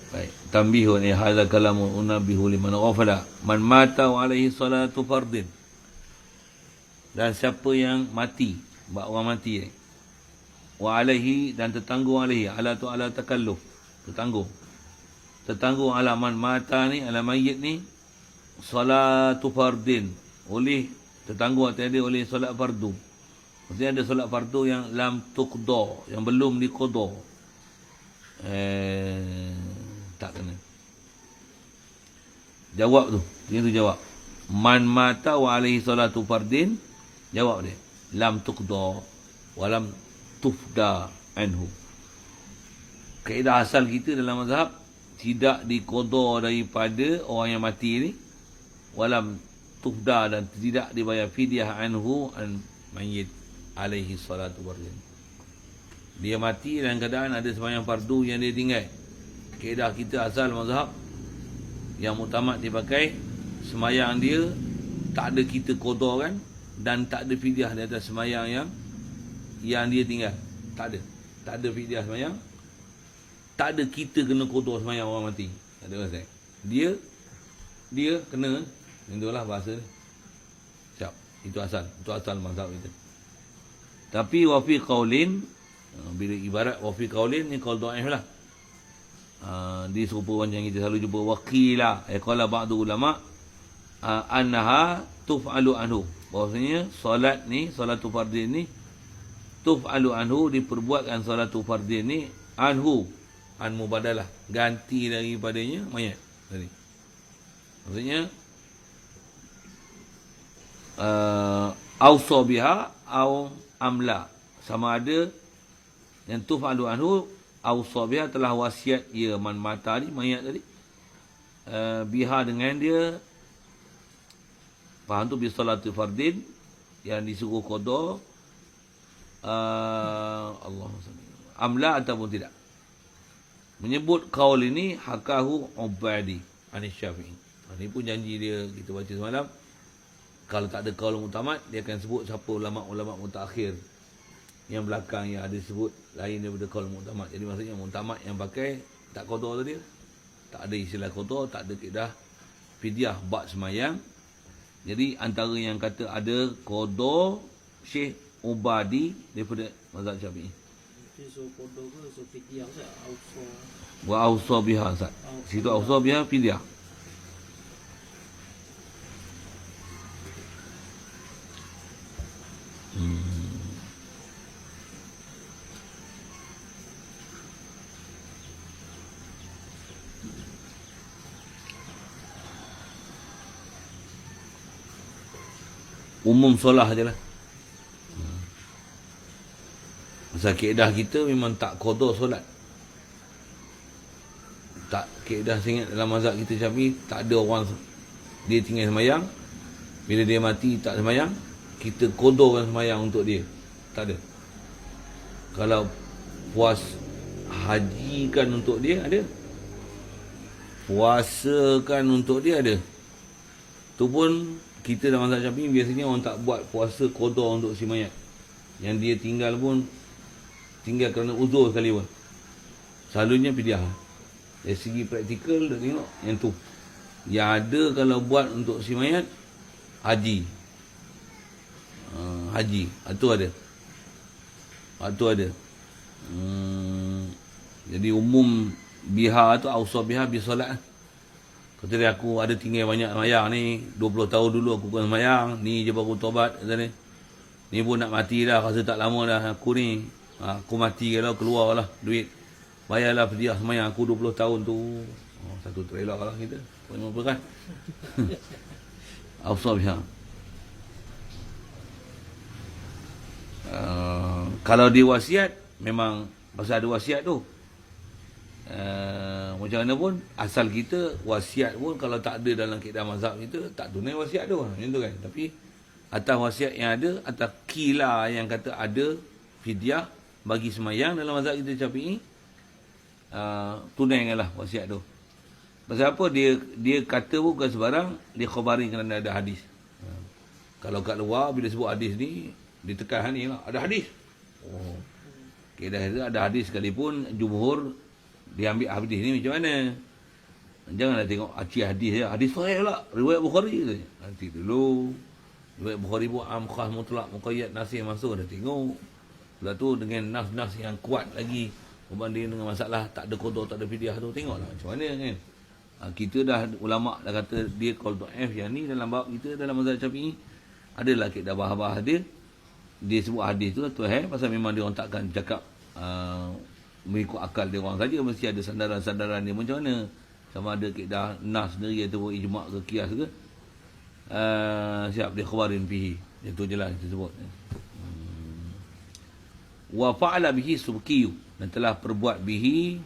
A: Baik, tambihun hadza kalamun unabihu liman ghafala man mata wa alaihi salatu fardin. Dan siapa yang mati, buat orang mati wa alaihi dan tertanggung alaihi, ala tu ala takalluf, tertanggung ala man mata ni, ala mayyit ni salatu fardin, oleh tertanggung atas dia oleh solat fardu. Maksudnya ada solat fardu yang lam tuqda, yang belum diqada. Tak kena. Jawab tu, dia tu jawab. Man mata wa alaihi salatu fardin, jawab dia. Lam tuqda wa lam tufda anhu. Kaedah asal kita dalam mazhab tidak diqada daripada orang yang mati ni, walam tufda dan tidak dibayar fidyah anhu an mayyit alaihi salatu fardin. Dia mati dalam keadaan ada sembahyang fardu yang dia tinggal. Kaedah kita asal mazhab yang muktamad dipakai, sembahyang dia tak ada kita qadakan dan tak ada fidyah di atas sembahyang yang dia tinggal. Tak ada fidyah sembahyang. Tak ada kita kena qada sembahyang orang mati. Tak ada rasa. Dia kena, itulah bahasa ni. Siap. Itu asal mazhab kita. Tapi wa fi qaulin, bila ibarat wa fi qaulin ni qaul dhaif lah. Dia serupa macam kita selalu jumpa waqila, qala ba'du ulama annaha tuf'alu anhu. Bahawasanya solat ni, solatu fardin ni tuf'alu anhu, diperbuatkan solatu fardin ni anhu, an mubadalah, ganti daripadanya mayat tadi. Maksudnya awsa biha au amla, sama ada yang tuf'alu anhu awsa biha, telah wasiat ia man mata ni, mayat tadi, biha dengan dia, faham tu, bi salatu fardin, yang disuruh qada, amla ataupun tidak. Menyebut kaul ini hakahu Ubadi Anis Syafi'i. Ini pun janji dia, kita baca semalam. Kalau tak ada kaul muktamad, dia akan sebut siapa ulama-ulama mutakhir yang belakang yang ada sebut lain daripada kaul muktamad. Jadi maksudnya muktamad yang pakai tak qada tadi, tak ada istilah qada, tak ada kaedah fidyah ba'd semayang. Jadi antara yang kata ada qada Syekh Ubadi daripada mazhab Syafi'i.
B: So qada ke so fidyah ke awsa.
A: Wa awsa biha Ustaz. Situ awsa biha fidyah. Umum solah je lah. Pasal kaedah kita memang tak qada solat. Tak, kaedah sangat dalam mazhab kita Syafi'i, tak ada orang dia tinggal sembahyang, bila dia mati tak sembahyang, kita qadakan sembahyang untuk dia. Tak ada. Kalau puas haji kan untuk dia, ada. Puasa kan untuk dia, ada. Tu pun kita dalam mazhab Syafi'i biasanya orang tak buat puasa qada untuk si mayat. Yang dia tinggal pun tinggal kerana uzur sekali pun. Selalunya fidyah. Dari segi praktikal dah tengok yang tu. Yang ada kalau buat untuk si mayat, haji. Haji. Itu ada. Itu ada. Jadi umum biha tu, awsah biha bisolat. Kata dia, aku ada tinggal banyak semayang ni, 20 tahun dulu aku bukan semayang, ni je baru tobat, kata ni. Ni pun nak mati dah, rasa tak lama dah aku ni. Aku mati kalau keluar lah duit. Bayarlah fidyah semayang aku 20 tahun tu. Satu trailer lah kita. Berapa kan? Awsah biha. Kalau dia wasiat, memang pasal ada wasiat tu. Macam mana pun, asal kita wasiat pun kalau tak ada dalam kaedah mazhab kita, tak tunai wasiat tu. Macam tu kan. Tapi atas wasiat yang ada, atas kila yang kata ada fidyah bagi semayang dalam mazhab kita Syafi'i, tunaikanlah wasiat tu. Pasal apa dia kata pun bukan sebarang, dia khabari kerana ada hadis. Kalau kat luar bila sebut hadis ni, ditekan ni lah, ada hadis. Kaedah itu ada hadis sekalipun, jumhur dia ambil hadis ni macam mana. Janganlah tengok aci hadis je. Hadis sahih lah, riwayat Bukhari tu. Nanti dulu riwayat Bukhari pun am khas mutlak muqayyad nasih masuk, dah tengok. Lepas tu dengan nas-nas yang kuat lagi berbanding dengan masalah tak ada qada, tak ada fidyah tu, tengoklah macam mana kan. Kita dah, ulama dah kata dia qaul dhaif, yang ni dalam bab kita dalam mazhab Syafi'i adalah kaedah bahas-bahas dia sebut hadis tu pasal memang dia orang takkan cakap mengikut akal dia orang saja, mesti ada sandaran-sandaran dia macam mana, sama ada kaedah nas sendiri atau ijma' ke qiyas ke. Siap dia khabarin fihi, itu je lah kita sebut. Wa fa'ala bihi subkiyu, dan telah perbuat bihi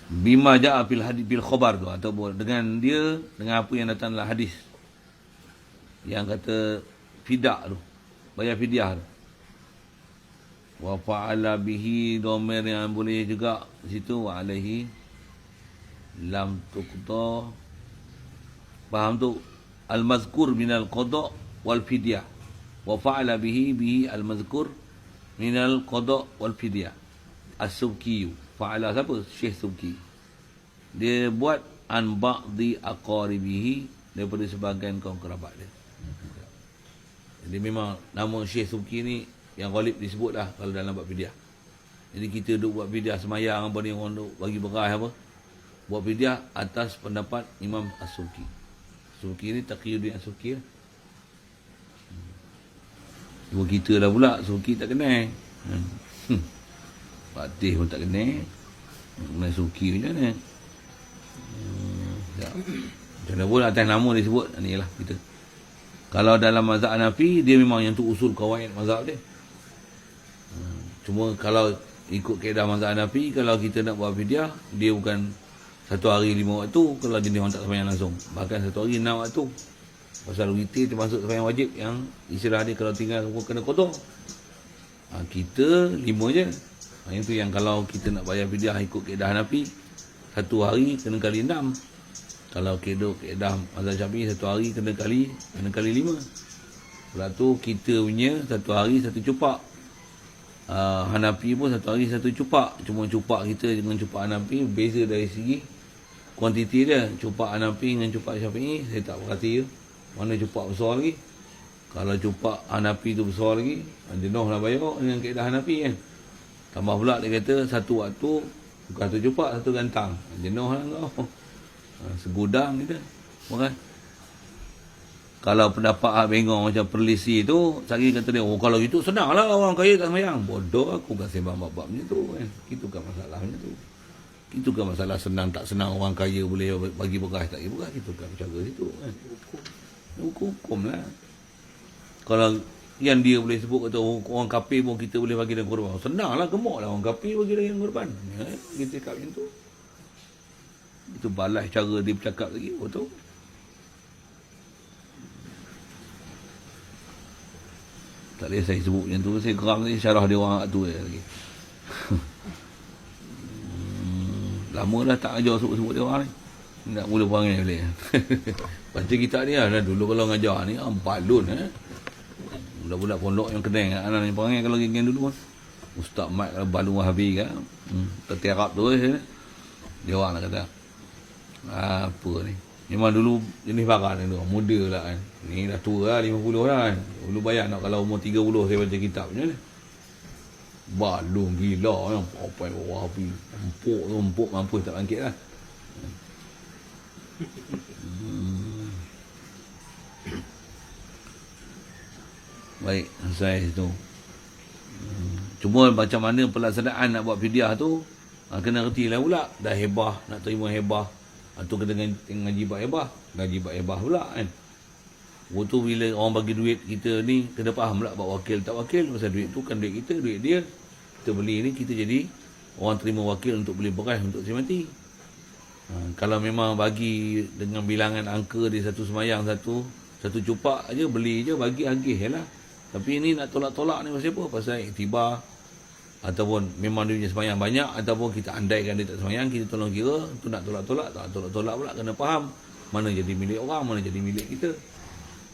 A: bima ja'a fil hadis bil khabar tu, ataupun dengan dia, dengan apa yang datang dalam hadis yang kata fidak tu, bayar fidyah tu. Wa fa'ala bihi, domer yang boleh juga situ, wa alaihi lam tuqta. Faham tu? Al-mazkur minal qada' wal fidyah. Wa fa'ala bihi al-mazkur minal qada' wal fidyah. As-Subki. Fa'ala siapa? Syekh Subki. Dia buat an ba'di aqaribihi, daripada sebahagian kaum kerabat dia. Jadi memang nama Syekh Subki ni yang ghalib disebut lah kalau dalam bab fidyah. Jadi kita duk buat fidyah semayang apa ni, orang duk bagi beras apa, buat fidyah atas pendapat Imam As-Subki. Subki ni Taqiyuddin As-Subki lah. Cuma kita lah pula Subki tak kenal. Fatih pun tak kenal. Mengenai Subki macam mana? Macam mana pun atas nama dia sebut, ni lah kita. Kalau dalam mazhab Hanafi, dia memang yang tu usul kawaid mazhab dia. Cuma kalau ikut kaedah mazhab Hanafi, kalau kita nak buat fidyah, dia bukan 1 hari 5 waktu kalau jenis orang tak sembahyang langsung. Bahkan 1 hari 6 waktu. Pasal witir termasuk sembahyang wajib yang istilah dia kalau tinggal kena qada. Kita 5 je. Yang tu yang kalau kita nak bayar fidyah ikut kaedah Hanafi, 1 hari kena kali 6. Kalau kaedah mazhab Syafi'i 1 hari kena kali 5. Lepas tu kita punya 1 hari 1 cupak. Hanafi pun 1 hari 1 cupak. Cuma cupak kita dengan cupak Hanafi beza dari segi kuantiti dia. Cupak Hanafi dengan cupak Syafi'i, saya tak perhati je mana cupak besar lagi. Kalau cupak Hanafi tu besar lagi, jenuh lah bayar dengan kaedah Hanafi kan. Tambah pula dia kata 1 waktu bukan 1 cupak, 1 gantang, jenuh lah kau. Segudang kita, bukan? Kalau pendapat bengong macam Perlisi tu, Sari kata dia, oh kalau gitu senang lah orang kaya tak sembahyang. Bodoh, aku bukan sembang bab-bab macam tu kan. Itu kan masalahnya tu. Itu kan masalah senang tak senang orang kaya boleh bagi beras tak bagi beras. Itu kan cara situ kan. Hukum lah. Kalau yang dia boleh sebut kata orang kafir pun kita boleh bagi dalam korban. Senang lah, gemuk lah orang kafir bagi dalam korban. Ya, kita cakap macam tu. Itu balas cara dia bercakap lagi, betul? Tak boleh saya sebut macam tu. Saya geram ni syarah dia orang tu lagi. Lama dah tak ajar sebut-sebut dia orang ni. Nak mula perangai boleh. Baca kitab ni lah. Dulu kalau ngajar ni, balun. Budak-budak pondok yang kedai anak ni perangai kalau geng-geng dulu. Ustaz Mat Balung Wahabi kan. Terterap tu dia orang nak kata. Apa ni? Memang dulu jenis barat ni tu, muda lah kan. Ni dah tua lah, 50 lah kan. Dulu bayar nak kalau umur 30 saya baca kitab macam mana. Balung gila kan. Apa yang Wahabi. Empuk mampu tak bangkit lah. Baik, saya tu. Cuma macam mana pelaksanaan nak buat fidyah tu, kena reti lah pula. Dah hebah, nak terima hebah. Tu kena ngaji bab hebah. Ngaji bab hebah pula kan. Waktu bila orang bagi duit kita ni, kena faham pula bab wakil tak wakil. Pasal duit tu kan duit kita, duit dia. Kita beli ni, kita jadi orang terima wakil untuk beli beras untuk si mati. Kalau memang bagi dengan bilangan angka di satu semayang, satu cupak aja, beli je, bagi agih je lah. Tapi ini nak tolak-tolak ni pasal apa? Pasal iktibar. Ataupun memang dia punya semayang banyak, ataupun kita andaikan dia tak semayang, kita tolong kira. Tu nak tolak-tolak, tak tolak-tolak pula. Kena faham mana jadi milik orang, mana jadi milik kita.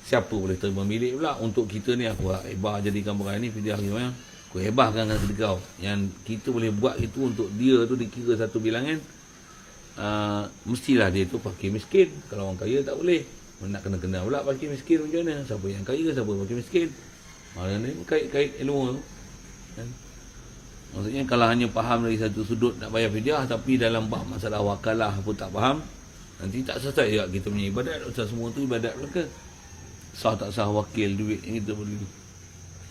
A: Siapa boleh terima milik pula. Untuk kita ni, aku hebah jadikan beras ni, fidyah semayang. Aku hebahkan dengan sedekah. Yang kita boleh buat itu untuk dia tu dikira satu bilangan. Mestilah dia tu fakir miskin. Kalau orang kaya tak boleh. Nak kena-kena pula fakir miskin macam mana. Siapa yang kaya, siapa yang fakir miskin. Maksudnya ni kait ilmu tu kan? Maksudnya kalau hanya faham dari satu sudut nak bayar fidyah, tapi dalam bab masalah wakalah pun tak faham, nanti tak selesai juga kita punya ibadat. Usah semua tu ibadat belaka. Sah tak sah wakil duit yang kita beli,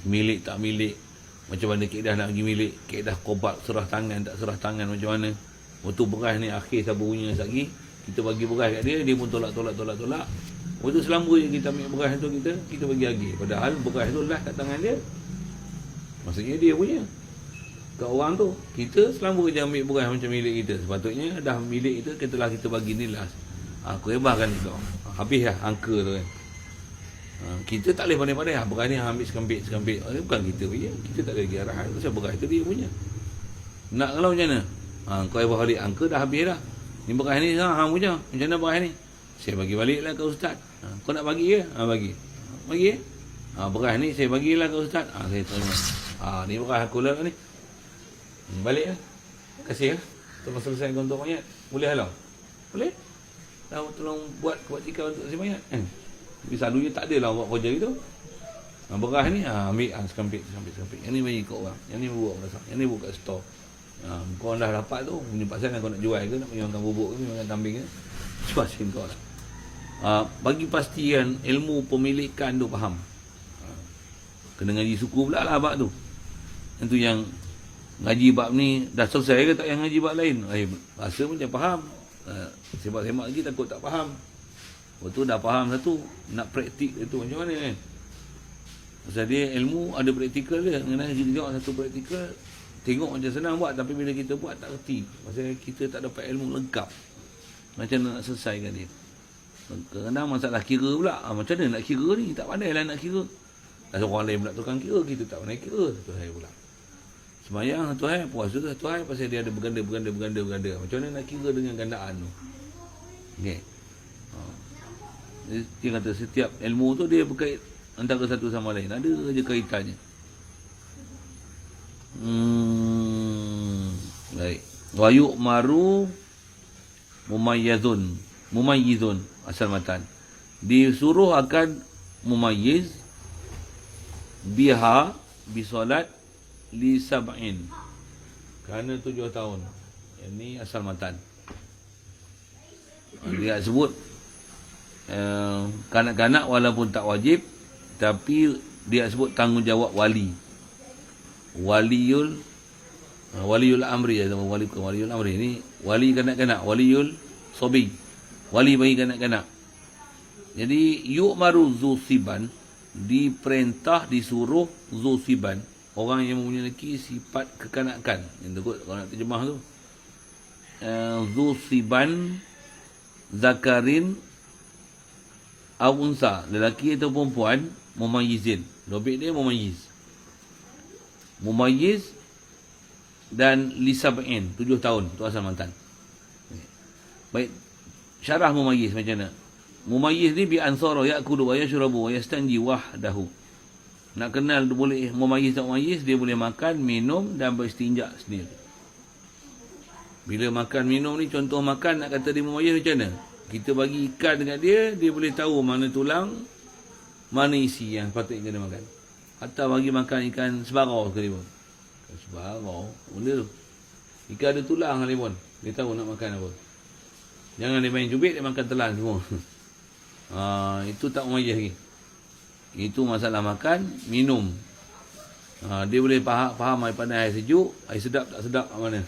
A: milik tak milik, macam mana kaedah nak pergi milik, kaedah kobat serah tangan tak serah tangan macam mana. Waktu beras ni akhir sabunya lagi, kita bagi beras kat dia, dia pun tolak. Waktu selamba je kita ambil beras tu, kita bagi lagi. Padahal beras tu lah kat tangan dia. Maksudnya dia punya. Kat orang tu, kita selamba je ambil beras macam milik kita. Sepatutnya dah milik kita, kita bagi ni last. Aku hebahkan tu. Habis lah angka tu kan. Kita tak boleh pandai-pandai. Beras ni ambil sekambit. Bukan kita punya. Kita tak ada lagi arahan. Pasal beras tu dia punya. Nak kalau macam mana? Kau hebah balik angka dah habis dah. Ni beras ni hang punya. Macam mana beras ni? Saya bagi balik lah ke ustaz. Kau nak bagi ke? Bagi. Bagi beras ni saya bagilah ke ustaz. Saya terima. Ni beras aku lah ni. Balik lah. Kasih lah. Tolong selesaikan untuk mayat. Boleh halau? Boleh? Tolong buat kebajikan untuk si mayat. Tapi selalunya tak adalah buat kerja gitu. Beras ni ambil sekampit. Yang ni bagi kat orang. Yang ni buat masak. Yang ni buat kat store. Kau dah dapat tu. Punya pasal kau nak jual ke? Nak pergi makan bubuk ke? Makan kambing ke? Cuba sini kau lah. Bagi pastikan ilmu pemilikan tu faham. Kena ngaji suku pula lah bab tu. Itu yang ngaji bab ni dah selesai ke tak yang ngaji bab lain? Rasa macam faham. Semak-semak lagi takut tak faham. Waktu dah faham satu, nak praktik itu macam mana kan? Pasal dia ilmu ada praktikal dia. Kena tengok satu praktikal, tengok macam senang buat, tapi bila kita buat tak reti. Pasal kita tak dapat ilmu lengkap. Macam mana nak selesaikan dia. Kadang-kadang masalah kira pula. Macam mana nak kira ni? Tak pandai lah nak kira. Ada orang lain pula tukang kira, kita tak pandai kira. Satu hari pula. Semayang satu hari, puasa satu hari, pasal dia ada berganda. Macam mana nak kira dengan gandaan tu? Okay. Dia kata setiap ilmu tu dia berkait antara satu sama lain. Ada je kaitannya. Baik. Wa yu'maru mumayyizun asal matan. Disuruh akan mumayyiz biha bisolat li sab'in. Kerana 7 tahun. Ini asal matan. Dia sebut kanak-kanak walaupun tak wajib, tapi dia sebut tanggungjawab wali. Waliul amri atau waliul amri ni wali kanak-kanak, waliul sobi, wali bagi kanak-kanak. Jadi yu'maru zusiban, diperintah, disuruh zusiban, orang yang memiliki sifat kekanakan. Yang tu kalau nak terjemah tu zusiban zakarin aw unsa, lelaki atau perempuan, mumayyizin. Dobit dia mumayyiz. Mumayyiz dan lisab'in, 7 tahun tu asal mantan. Baik, syarah mumayyiz macam mana? Mumayyiz ni bi ansara ya'kulu wa yashrabu wa yastanji wahdahu. Nak kenal dia boleh memayis tak memayis, dia boleh makan, minum dan beristinja sendiri. Bila makan minum ni, contoh makan nak kata dia memayis macam mana? Kita bagi ikan dekat dia, dia boleh tahu mana tulang, mana isi yang patutnya kena makan. Atau bagi makan ikan sebarau ke dia pun. Ikan sebarau, benda tu. Ikan ada tulang dia pun. Dia tahu nak makan apa. Jangan dia main cubit, dia makan telan semua. Itu tak memayis lagi. Itu masalah makan, minum. Dia boleh faham air panas, air sejuk, air sedap tak sedap kat mana.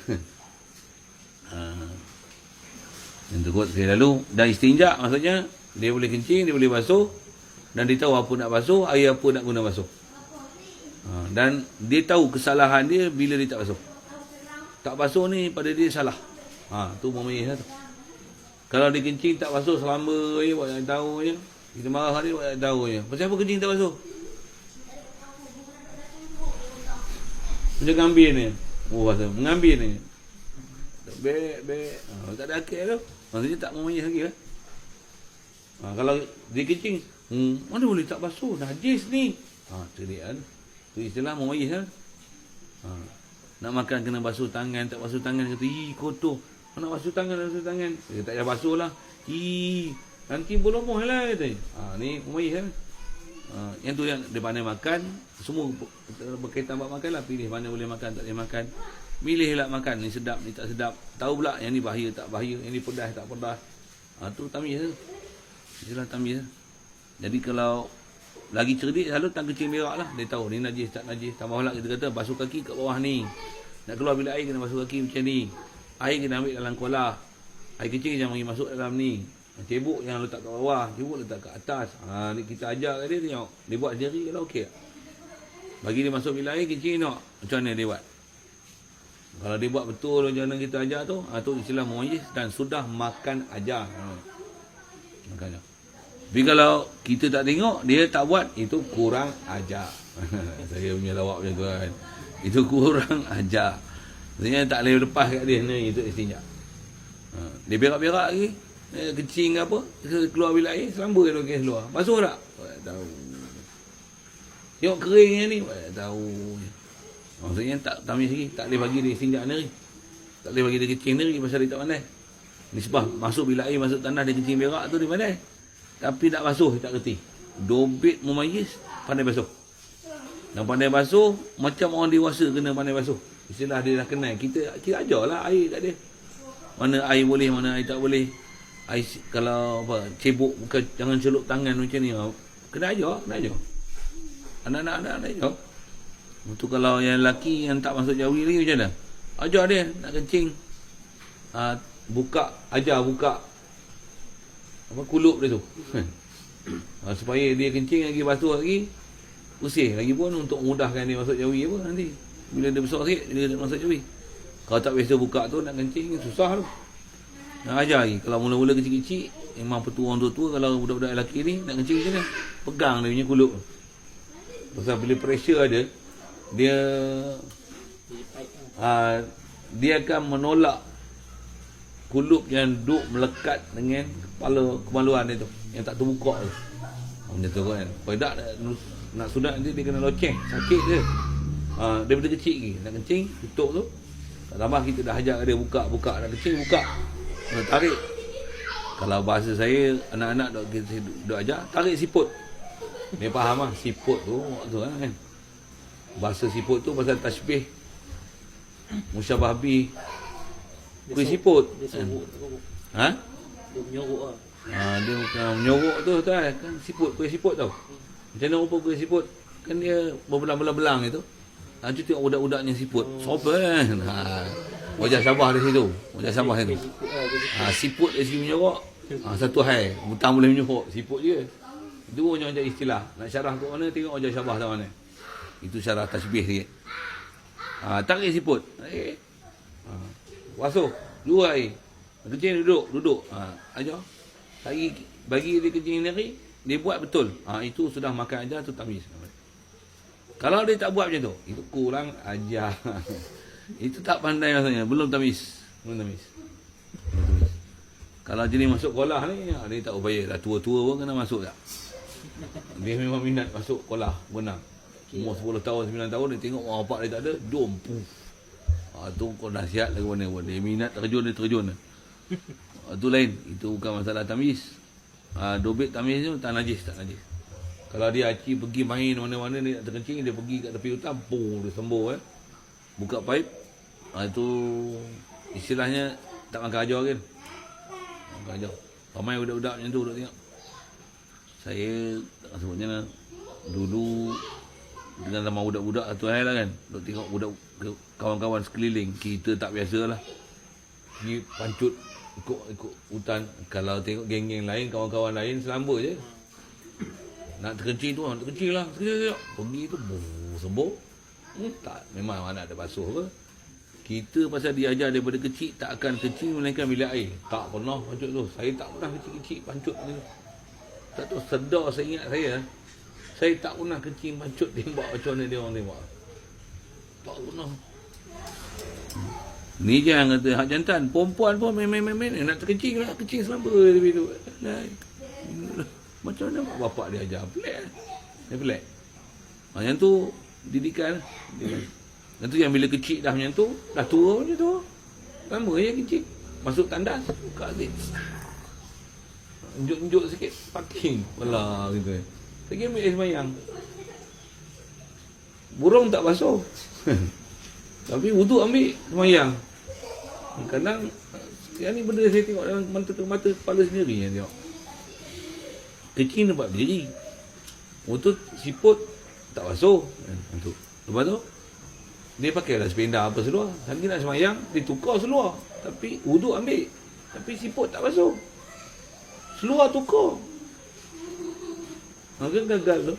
A: Yang tu kot saya lalu. Dan istinja maksudnya, dia boleh kencing, dia boleh basuh. Dan dia tahu apa nak basuh, air apa nak guna basuh. Dan dia tahu kesalahan dia bila dia tak basuh. Tak basuh ni pada dia salah. Tu memayis lah tu. Kalau dia kencing tak basuh selamba je, buat yang tahu je. Kita marah dia, buat yang tahu je. Pasal apa kencing tak basuh? Macam ngambil ni. Bahasa mengambil ni. Bek. Tak ada akal tu. Maksudnya tak memayis lagi lah. Kalau dia kencing, mana boleh tak basuh? Najis ni. Tu dia kan. Tu istilah memayis lah. Nak makan kena basuh tangan, tak basuh tangan kata, kotor. Nak basuh tangan. Dia tak payah basuh lah. Nanti berlumuh lah kata. Ni memayis lah. Yang tu yang dia pandai makan. Semua berkaitan buat makan lah. Pilih mana boleh makan, tak boleh makan. Milih lah makan. Ni sedap, ni tak sedap. Tahu pula yang ni bahaya, tak bahaya. Yang ni pedas, tak pedas. Tu tamyiz lah. Itulah tamyiz lah. Jadi kalau lagi cerdik, selalu tak kencing berak lah. Dia tahu ni najis, tak najis. Tambah pula kita kata basuh kaki kat bawah ni. Nak keluar bila air kena basuh kaki macam ni. Air kena ambil dalam kolah. Air kecil jangan bagi masuk dalam ni. Cebok yang letak kat bawah, cebok letak kat atas. Ni kita ajar kat dia, tengok. Dia buat sendiri kalau okey. Bagi dia masuk bilik air, kecil tengok. Macam mana dia buat. Kalau dia buat betul macam mana kita ajar tu, tu istilah memayis dan sudah makan ajar. Makanya. Tapi kalau kita tak tengok, dia tak buat, itu kurang ajar. Saya punya lawak macam tu kan. Itu kurang ajar. Maksudnya tak boleh lepas kat dia ni, itu istinja. Dia berak-berak lagi. Kecing apa, keluar bilik air, selamba dia kes keluar. Basuh tak? Tak tahu. Tengok keringnya ni, tak tahu. Maksudnya tak tamyiz lagi, tak boleh bagi dia istinja sendiri. Tak boleh bagi dia kecing sendiri pasal dia tak pandai. Nisbah masuk bilik air, masuk tanah, dia kecing berak tu dia pandai. Tapi tak basuh, dia tak kerti. Dobit memayis, pandai basuh. Dan pandai basuh, macam orang dewasa kena pandai basuh. Istilah dia dah kenal. Kita ajarlah air kat dia. Mana air boleh, mana air tak boleh. Air, kalau apa, cebok, bukan, jangan celup tangan macam ni. Kena ajar. Anak-anak ajar. Itu kalau yang lelaki yang tak masuk jawi lagi macam mana? Ajar dia, nak kencing. Buka apa kulup dia tu. Supaya dia kencing lagi, basuh lagi, usih lagi pun untuk mudahkan dia masuk jawi apa nanti. Bila dia besar sikit, dia masuk jawi. Kalau tak biasa buka tu, nak kencing susah tu. Nak ajar lagi. Kalau mula-mula kecil-kecil, memang petua orang tua-tua, kalau budak-budak lelaki ni nak kencing macam mana? Pegang dia punya kulup. Pasal bila pressure ada, dia akan menolak kulup yang duduk melekat dengan kepala kemaluan dia tu, yang tak terbuka tu. Macam tu kan. Kalau tak nak sunat nanti dia kena loceng, sakit dia. Daripada kecil lagi nak kencing, tutup tu. Tak tambah kita dah ajar dia buka, nak kencing buka. Tarik. Kalau bahasa saya, anak-anak duk ajar, tarik siput. Dia faham lah, siput tu kan. Bahasa siput tu pasal tasbih musyabah bi kuih siput.
B: Dia sorok tu. Dia menyorok lah.
A: Dia bukan menyorok tu kan siput, kuih siput tau. Macam mana rupa kuih siput? Kan dia berbelang-belang itu. Cuba tengok budak-budaknya siput. Sopan. Wajah Sabah di situ. Siput dari sini menyorok. Satu hal, butang boleh menyorok, siput je. Itu pun macam istilah. Nak syarah kat mana, tengok wajah Sabah kat mana. Itu syarah tasbih sikit. Tarik siput. Basuh. Dua air. Kencing duduk. Ajar. Bagi dia kencing sendiri, dia buat betul. Itu sudah makan ajar, tu tamyiz. Kalau dia tak buat macam tu, itu kurang ajar. Itu tak pandai rasanya. Belum tamyiz. Kalau jenis masuk kolah ni, dia tak upaya. Dah tua-tua pun kena masuk tak. Dia memang minat masuk kolah, berenang. Umur 10 tahun, 9 tahun dia tengok mak bapak dia tak ada, dom puf. Tu kau nasihat lagi mana pun. Dia minat terjun, dia terjun. Tu lain, itu bukan masalah tamyiz. Dobit tamyiz tu tak najis, tak najis. Kalau dia aci pergi main mana-mana dia nak terkencing, dia pergi kat tepi hutan, pum, dia sembuh buka pipe. Itu istilahnya tak makan ajar kan. Makan ajar. Ramai budak-budak macam tu duk tengok. Saya sebutnya dulu dengan sama budak-budak satu hal lah kan. Duk tengok budak kawan-kawan sekeliling, kita tak biasalah. Pergi pancut ikut hutan. Kalau tengok geng-geng lain, kawan-kawan lain selamba je. Nak terkencing tu, nak terkencing lah. Sekejap. Pergi tu, sembuh. Tak, memang mana ada basuh ke. Kita pasal diajar daripada kecil, tak akan kencing melainkan bila air. Tak pernah pancut tu. Saya tak pernah kecil-kecil pancut tu. Tak tahu, sedar saya ingat saya tak pernah kencing pancut tembak macam mana dia orang tembak. Tak pernah. Ni je yang kata hak jantan. Perempuan pun main-main nak terkencing lah. Kencing selamba lebih tu. Macam mana mak bapak dia ajar? Pelik. Dia pelik. Yang tu didikan. Yang tu yang bila kecil dah macam tu, dah tua macam tu. Lama je kencing. Masuk tandas, buka zip. Unjuk-unjuk sikit, parking. Walah gitu. Lagi ambil air semayang. Burung tak basuh. Tapi wuduk ambil semayang. Kadang yang ni benda saya tengok dalam mata kepala sendiri yang tengok. Kecil nampak berdiri. Untuk siput tak basuh. Lepas tu dia pakailah sependa apa seluar. Lagi nak semayang, dia tukar seluar. Tapi wuduk ambil. Tapi siput tak basuh. Seluar tukar. Kan gagal tu.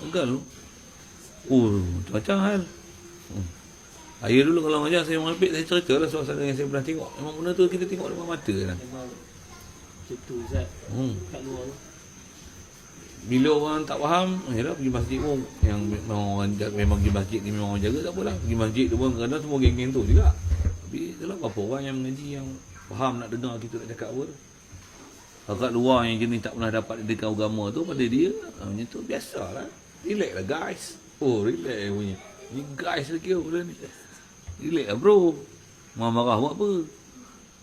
A: Gagal tu. Macam hal. Ayah dulu kalau mengajar saya mengambil, saya cerita lah suasana yang saya pernah tengok. Memang benda tu kita tengok depan mata lah.
B: Memang macam tu Ustaz. Kat luar tu.
A: Bila orang tak faham, yalah pergi masjid pun. Yang memang orang jaga, memang pergi masjid ni memang orang jaga, tak apalah. Pergi masjid tu pun kadang semua geng-geng tu juga. Tapi itulah berapa orang yang mengaji yang faham nak dengar kita nak cakap apa tu. Kalau kat luar yang jenis tak pernah dapat didikan agama tu, pada dia macam tu biasalah. Relax lah guys. Relax punya. Ni guys lagi benda ni. Relax lah bro. Marah-marah buat apa?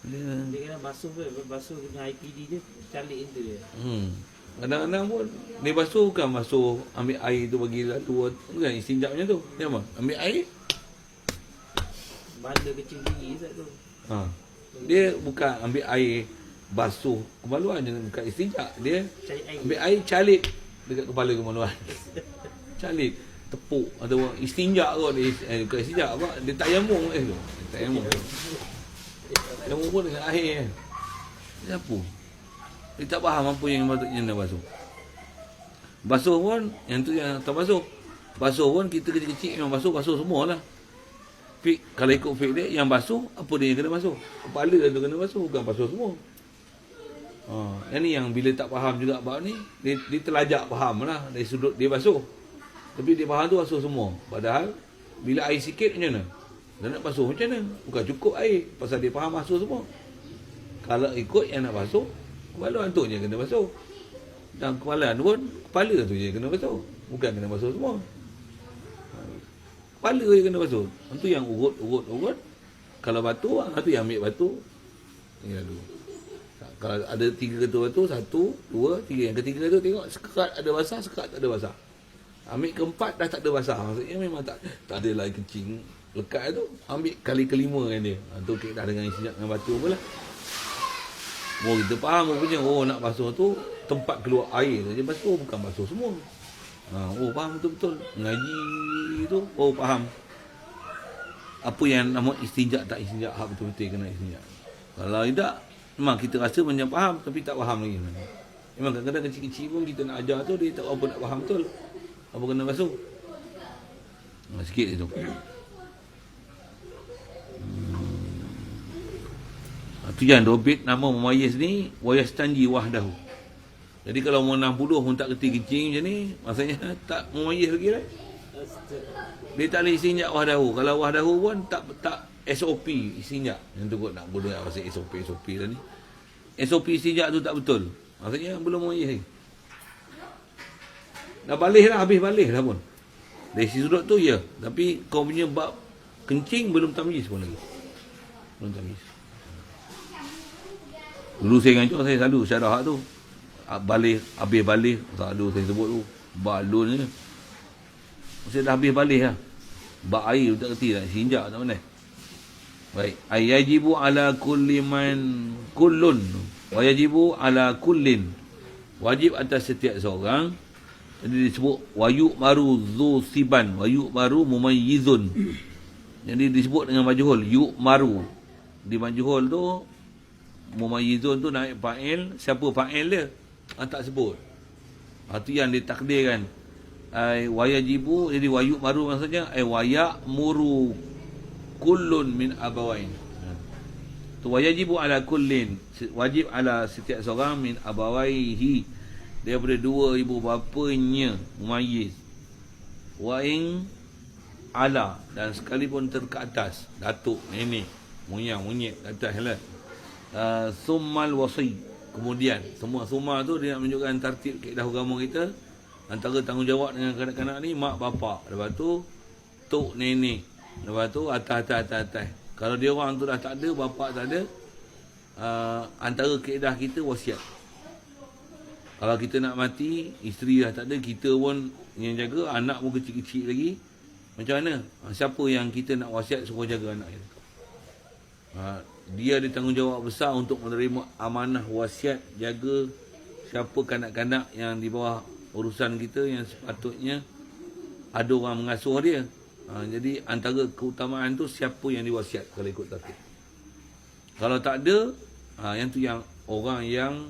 B: Dia kena basuh dengan IPD dia, calik itu dia.
A: Kadang-kadang pun dia basuh bukan basuh ambil air tu bagi lalu kan istinja macam tu. Dia apa? Ambil air.
B: Banda kecil tinggi Ustaz tu.
A: Dia bukan ambil air basuh kemaluan je, bukan istinja. Dia
B: Cari air.
A: ambil air calit dekat kepala kemaluan. Calit, tepuk atau istinja kot dia. Bukan istinja apa? Dia tayamum tu. Tayamum. Tayamum pun dengan air. Dia apa? Dia tak faham apa yang patutnya nak basuh. Basuh pun, yang tu yang tak basuh. Basuh pun kita kecil-kecil memang basuh semualah. Fik, kalau ikut fik dia, yang basuh, apa dia yang kena basuh? Kepala tu kena basuh, bukan basuh semua. Yang ni yang bila tak faham juga bab ni, dia terlajak faham lah. Dari sudut dia basuh. Tapi dia faham tu basuh semua. Padahal, bila air sikit macam mana? Dia nak basuh macam mana? Bukan cukup air. Pasal dia faham basuh semua. Kalau ikut yang nak basuh, kepala tu je kena basuh. Dan kepala tu pun, kepala tu je kena basuh. Bukan kena basuh semua. Kepala je kena basuh. Itu yang urut. Kalau batu, itu yang ambil batu. Ya dulu. Kalau ada 3 ketua batu, 1, 2, 3. Yang ketiga tu tengok sekerat ada basah, sekerat tak ada basah. Ambil keempat dah tak ada basah. Maksudnya memang tak ada lagi kencing lekat tu. Ambil kali kelima kan dia. Tu dah dengan istinja dengan batu pula. Kita faham rupanya, nak basuh tu tempat keluar air saja basuh, bukan basuh semua. Faham betul-betul. Ngaji tu, faham. Apa yang nama istinja tak istinja, hak betul-betul kena istinja. Kalau tidak, memang kita rasa macam faham, tapi tak faham lagi. Memang kadang-kadang kecil-kecil pun kita nak ajar tu, dia tak apa nak faham betul. Apa kena basuh. Sikit je tu. Tu yang dobit nama memayis ni wayastanji wahdahu. Jadi kalau umur 60 pun tak kerti kencing macam ni, maksudnya tak memayis lagi lah. Dia tak boleh istinja wahdahu. Kalau wahdahu pun tak SOP istinja. Yang tu kot nak bodoh nak pasal SOP dah ni. SOP istinja tu tak betul. Maksudnya belum memayis lagi. Dah balik lah, habis balik dah pun. Dari sisi sudut tu ya, tapi kau punya bab kencing belum tamyiz pun lagi. Belum tamyiz. Dulu saya ngajar, saya selalu syarah tu. Habis balik, selalu saya sebut tu. Balun je. Saya dah habis balik lah. Bak air tak kerti tak, sinjak tak mana. Baik. Ayajibu ala kulli man kullun. Wayajibu ala kullin. Wajib atas setiap seorang. Jadi disebut wayuk baru zu siban. Wayuk baru mumayyizun. Jadi disebut dengan majhul. Yuk maru. Di majhul tu, mumayyizun tu naik fa'il. Siapa fa'il dia? Tak sebut. Itu yang ditakdirkan. Wayajibu, jadi wayuk maru maksudnya wayak muru kullun min abawain. Tu wayajibu ala kullin, wajib ala setiap seorang min abawaihi, daripada dua ibu bapanya mumayyiz. Wa in ala, dan sekalipun ke atas, datuk, nenek, moyang, monyet ke atas lah. Summal wasi, kemudian semua summa tu dia nak menunjukkan tertib kaedah agama kita. Antara tanggungjawab dengan kanak-kanak ni mak bapak, lepas tu tok nenek, lepas tu atas. Kalau dia orang tu dah tak ada, bapak tak ada, antara kaedah kita wasiat. Kalau kita nak mati, isteri dah tak ada, kita pun yang jaga, anak pun kecil-kecil lagi, macam mana? Siapa yang kita nak wasiat suruh jaga anak kita? Dia ada tanggungjawab besar untuk menerima amanah wasiat, jaga siapa kanak-kanak yang di bawah urusan kita yang sepatutnya ada orang mengasuh dia. Jadi antara keutamaan tu siapa yang diwasiat kalau ikut tertib. Kalau tak ada, yang tu yang orang yang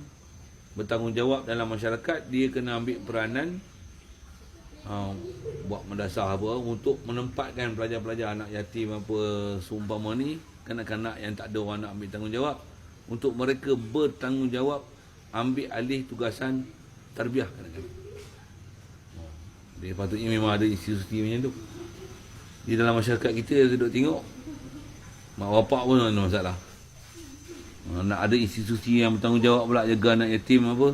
A: bertanggungjawab dalam masyarakat, dia kena ambil peranan buat madrasah apa untuk menempatkan pelajar-pelajar anak yatim apa seumpama ni, kanak-kanak yang tak ada orang nak ambil tanggungjawab, untuk mereka bertanggungjawab ambil alih tugasan tarbiyah kanak-kanak. Dia patutnya memang ada institusi macam tu. Di dalam masyarakat kita duduk tengok, mak bapak pun ada masalah. Nak ada institusi yang bertanggungjawab pula jaga anak yatim apa,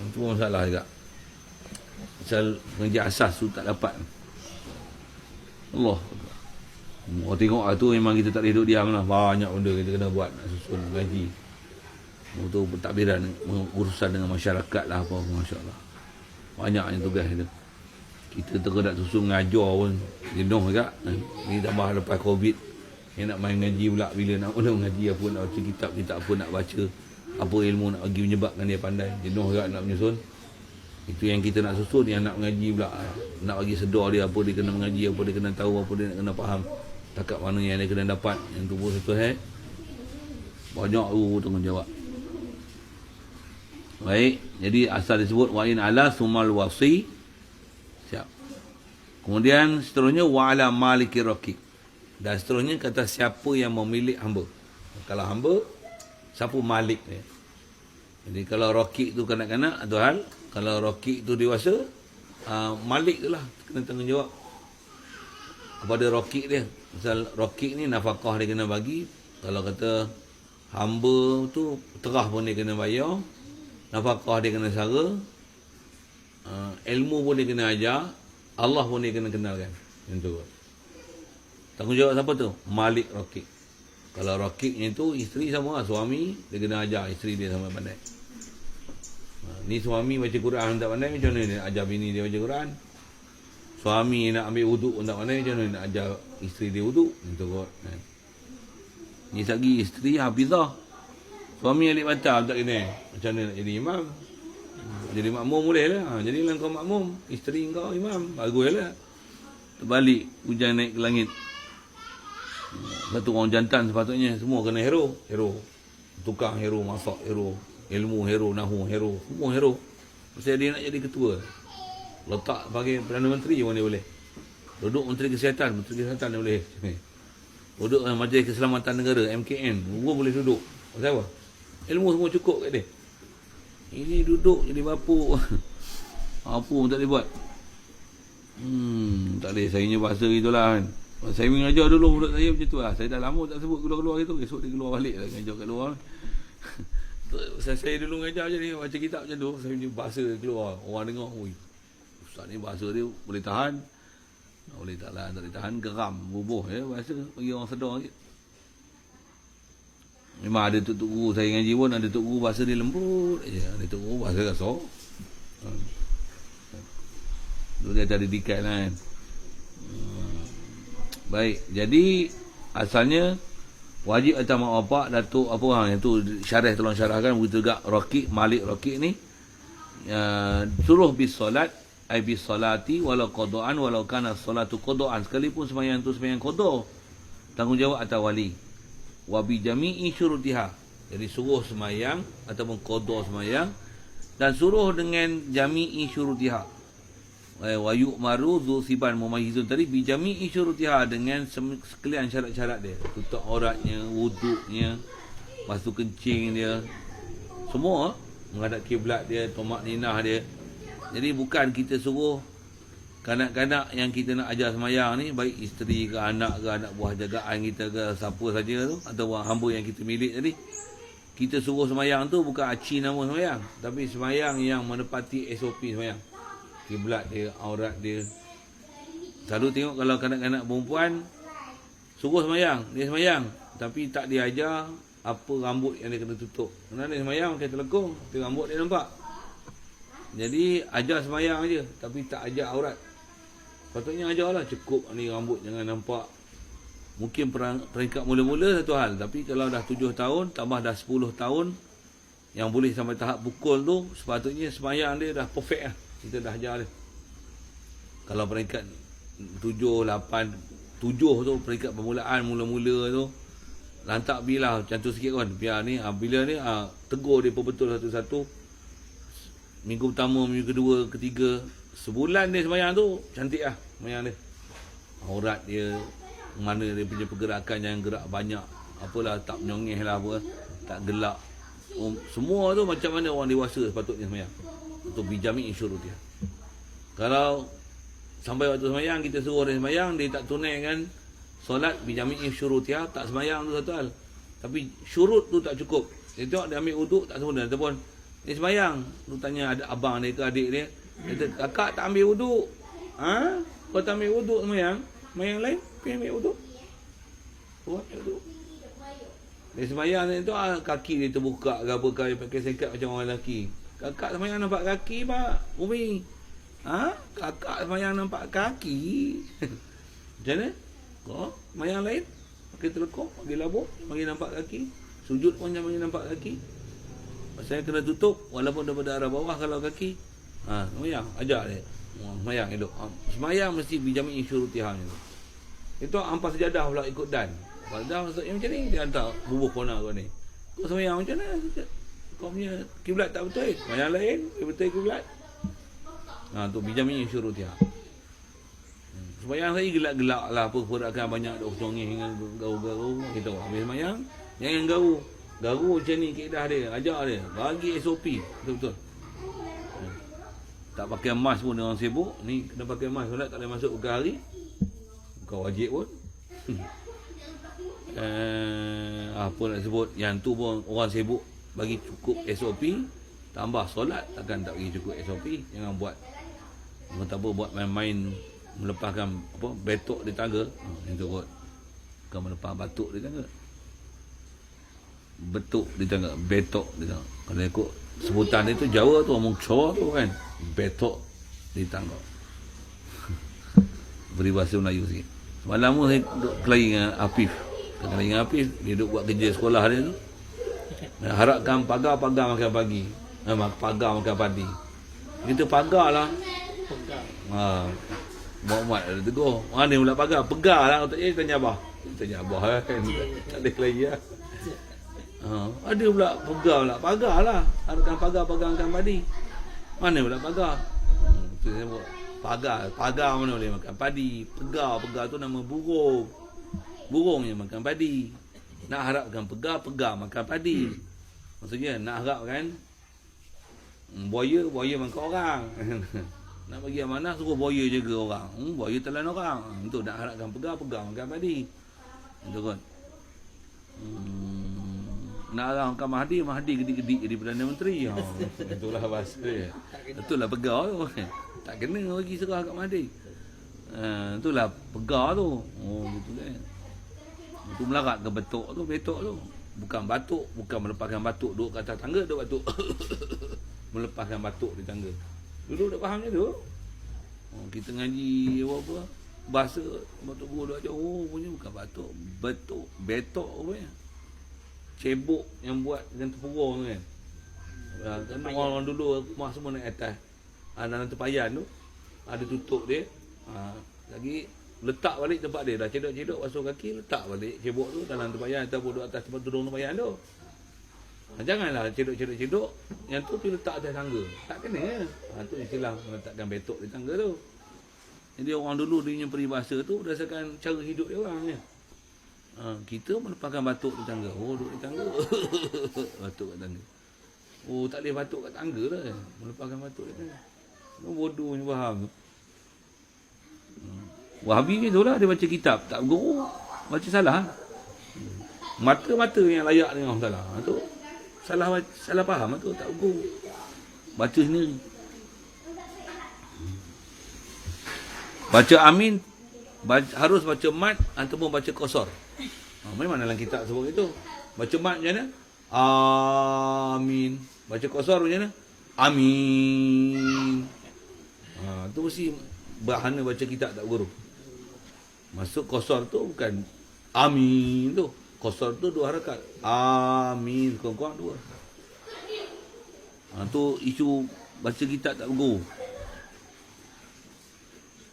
A: itu pun masalah juga. Pasal pengajian asas tu tak dapat. Allah. Orang tengok tu memang kita tak boleh duduk diam lah. Banyak benda kita kena buat, nak susun gaji. Untuk pentadbiran urusan dengan masyarakat lah apa, Masya Allah. Banyak yang tugas kita. Kita nak susun ngajar pun jenuh juga. Ini tambah lepas Covid, yang nak main ngaji pula, bila nak mengaji apa, nak baca kitab apa nak baca, apa ilmu nak bagi menyebabkan dia pandai, jenuh juga nak menyusun. Itu yang kita nak susun, yang nak mengaji pula, nak bagi sedar dia apa dia kena mengaji, apa dia kena tahu, apa dia nak kena faham, takat mana yang dia kena dapat, yang tu pun satu hal. Banyak tanggungjawab. Baik, jadi asal disebut wa in ala sumal wasi. Siap. Kemudian seterusnya wa ala maliki raqiq. Dan seterusnya kata siapa yang memilih hamba. Kalau hamba, siapa malik dia. Jadi kalau raqiq tu kanak-kanak atau hal, kalau raqiq tu dewasa, malik tu lah kena tanggungjawab kepada raqiq dia. Misal raqiq ni nafkah dia kena bagi. Kalau kata hamba tu terah pun dia kena bayar, nafkah dia kena sara, ilmu pun dia kena ajar, Allah pun dia kena kenalkan. Yang tu. Tanggungjawab siapa tu? Malik raqiq. Kalau raqiqnya tu isteri sama lah, suami dia kena ajar isteri dia sampai pandai. Ni suami baca Quran tak pandai, macam mana dia nak ajar bini dia baca Quran? Suami nak ambil wuduk tak pandai, macam mana nak ajar isteri dia wuduk? Itu kot. Ni lagi isteri hafizah. Suami alik batal tak kena. Macam mana nak jadi imam? Jadi makmum boleh lah. Jadilah kau makmum, isteri kau imam. Bagus lah. Terbalik, hujan naik ke langit. Satu orang jantan sepatutnya semua kena hero. Tukang hero, masak hero, ilmu hero, nahu hero, semua hero. Pasal dia nak jadi ketua. Letak bagi Perdana Menteri pun dia boleh. Duduk Menteri Kesihatan dia boleh. Duduk Majlis Keselamatan Negara, MKN, pun boleh duduk. Pasal apa? Ilmu semua cukup kat dia. Ini duduk jadi bapuk. Apa pun tak boleh buat. Tak boleh. Saya punya bahasa itulah kan. Saya mengajar dulu murid saya macam tu lah. Saya dah lama tak sebut keluar-keluar itu. Esok dia keluar balik lah mengajar kat luar. Saya dulu mengajar je ni, baca kitab macam tu. Saya punya bahasa keluar. Orang dengar, ui, ustaz ni bahasa dia boleh tahan. Boleh tak ditahan geram, bubuh ya, bahasa bagi orang sedar sikit. Memang ada tok guru saya ngaji pun, ada tok guru bahasa dia lembut aja, ada tok guru bahasa kasar. Dulu dia ada didikan kan. Baik, jadi asalnya wajib atas mak bapak, datuk apa orang yang tu syarah tolong syarahkan begitu juga Raqiq Malik Raqiq ni suruh bis solat ai bis solati walau qadaan walau kana solatu qadaan, sekalipun sembahyang tu sembahyang qada, tanggungjawab atas wali. Wa bi jami'i syurutiha, jadi suruh sembahyang ataupun qada sembahyang dan suruh dengan jami'i syurutiha. Wa yu'maru dzu siban mumayyizun tadi bi jami'i syurutiha, dengan sekalian syarat-syarat dia, tutup auratnya, wuduknya, basuh kencing dia, semua menghadap kiblat dia, tomak ninah dia. Jadi bukan kita suruh kanak-kanak yang kita nak ajar semayang ni, baik isteri ke anak buah jagaan kita ke siapa saja tu, atau hamba yang kita milik tadi, kita suruh semayang tu bukan aci nama semayang, tapi semayang yang menepati SOP semayang, kiblat dia, aurat dia. Selalu tengok kalau kanak-kanak perempuan suruh semayang, dia semayang tapi tak diajar apa rambut yang dia kena tutup. Kerana dia semayang pakai telekung, tapi rambut dia nampak. Jadi ajar semayang aja tapi tak ajar aurat. Patutnya ajarlah, cukup ni rambut jangan nampak. Mungkin peringkat mula-mula satu hal, tapi kalau dah 7 tahun tambah dah 10 tahun yang boleh sampai tahap pukul tu, sepatutnya semayang dia dah perfect lah. Kita dah ajar dia. Kalau peringkat 7, 8, 7 tu peringkat permulaan, mula-mula tu, lantak bilah macam tu sikit kan. Biar ni bila ni tegur dia betul satu-satu. Minggu pertama, minggu kedua, ketiga, sebulan dia semayang tu cantik lah semayang dia. Aurat dia, mana dia punya pergerakan, jangan gerak banyak, apalah, tak menyongeh lah apa, tak gelak. Semua tu macam mana orang dewasa sepatutnya semayang. Untuk bijami insyurut dia. Kalau sampai waktu semayang kita suruh dia semayang, dia tak tunaikan solat bijami insyurut dia, tak semayang tu satu hal. Tapi syurut tu tak cukup. Dia tengok dia ambil uduk tak sempurna, ataupun dia semayang, tu tanya ada abang dia ke adik dia, dia kata kakak tak ambil uduk. Kau tak ambil uduk semayang lain, pergi ambil uduk. Buat uduk. Dia semayang tu kaki dia terbuka ke apa ke, pakai singkat macam orang lelaki. Kakak semayang nampak kaki pak Umi. Kakak semayang nampak kaki. Macam mana? Kau semayang lain pakai telekong, pakai labuk, bagi nampak kaki. Sujud pun jangan bagi nampak kaki. Pasal kena tutup walaupun daripada arah bawah kalau kaki. Semayang ajak dia. Semayang elok. Semayang mesti bijami syurutiha ni. Itu ampas sejadah pula ikut dan. Dah maksudnya macam ni dia hantar bubuh kona kau ni. Kau semayang macam mana? Kau punya kiblat tak betul. Semayang lain betul kiblat. Tu bijami syurutiha. Semayang saya gelak-gelak lah, apa perakan banyak dok congeh dengan garu-garu. Kita habis semayang jangan garu. Garu macam ni kaedah dia, ajar dia, bagi SOP betul-betul. Tak pakai mask pun orang sibuk. Ni kena pakai mask solat, tak boleh masuk ke hari. Kau wajib pun. Apa nak sebut, yang tu pun orang sibuk bagi cukup SOP, tambah solat takkan tak bagi cukup SOP. Jangan buat tak apa, buat main-main melepaskan apa betok di tangga. Itu kot. Bukan melepas batuk di tangga. Betuk di tangga, betok di tangga. Kalau ikut sebutan itu Jawa tu omong cor tu kan. Betok di tangga. Beri bahasa Melayu sikit. Semalam tu saya duduk kelahi dengan Afif. Kelahi dengan Afif, dia duduk buat kerja sekolah dia tu. Harapkan pagar-pagar makan pagi. Pagar makan padi. Kita pagar lah. Muhammad ada tegur. Mana pula pagar? Pegar lah. Tak jadi tanya abah. Tanya abah kan. Tak ada kelahi lah. Ada pula pegar pula. Pagar lah. Harapkan pagar-pagar makan padi. Mana pula pagar? Tu saya buat. Pagar mana boleh makan padi. Pegar tu nama burung. Burung yang makan padi. Nak harapkan pegar makan padi. Maksudnya nak harapkan buaya makan orang. Nak bagi amanah suruh buaya jaga orang. Buaya telan orang. Itu nak harapkan pegar makan padi. Itu kan. Nak harapkan Mahdi gedik-gedik jadi Perdana Menteri. Itulah bahasa dia. Itulah pegar tu. Tak kena bagi serah kat Mahdi. Itulah pegar tu. Oh gitu kan. Itu melarat ke betuk tu, bukan batuk, bukan melepaskan batuk duduk kat atas tangga duduk batuk. Melepaskan batuk di tangga. Dulu dah faham je tu. Kita ngaji apa bahasa batuk guru aja. Punya bukan batuk, betok rupanya. Cebok yang buat dengan tempurung tu kan. Kan orang dulu rumah semua naik atas. Dalam tempayan tu ada tutup dia. Lagi letak balik tempat dia. Dah cedok-cedok basuh kaki, letak balik cebok tu dalam tempayan ataupun duduk atas tempat tudung tempayan tu. Janganlah cedok-cedok yang tu letak atas tangga. Tak kena. Tu istilah meletakkan betok di tangga tu. Jadi orang dulu dia punya peribahasa tu berdasarkan cara hidup dia orang ya. Kita melepaskan batuk di tangga. Duduk di tangga. Batuk kat tangga. Tak boleh batuk kat tangga lah. Melepaskan batuk di tangga. Bodohnya faham tu. Wahabi ni tu lah, dia baca kitab tak guru, baca salah. Mata-mata yang layak dengan orang salah. Tu salah faham tu, tak guru. Baca sendiri. Baca amin harus baca mat ataupun baca qasar. Memang dalam kitab sebut itu. Baca mat macam mana? Amin. Baca qasar macam mana? Amin. Tu mesti berhana baca kitab tak guru. Masuk qasar tu bukan amin tu. Qasar tu 2 harakat. Amin kurang-kurang 2. Tu isu baca kitab tak guru.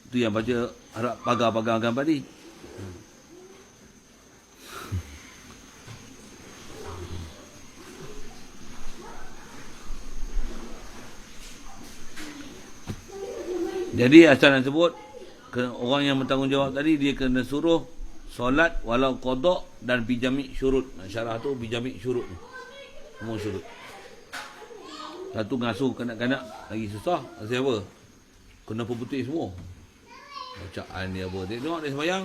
A: Tu yang baca harap pagar-pagar gambar tadi. Jadi asal yang sebut orang yang bertanggungjawab tadi dia kena suruh solat walau qada dan bijami syurut. Syarah tu bijami syurut ni. Semua syurut. Satu ngasuh kanak-kanak lagi susah. Pasal apa? Kena putih semua. Bacaan dia apa. Tengok dia sembahyang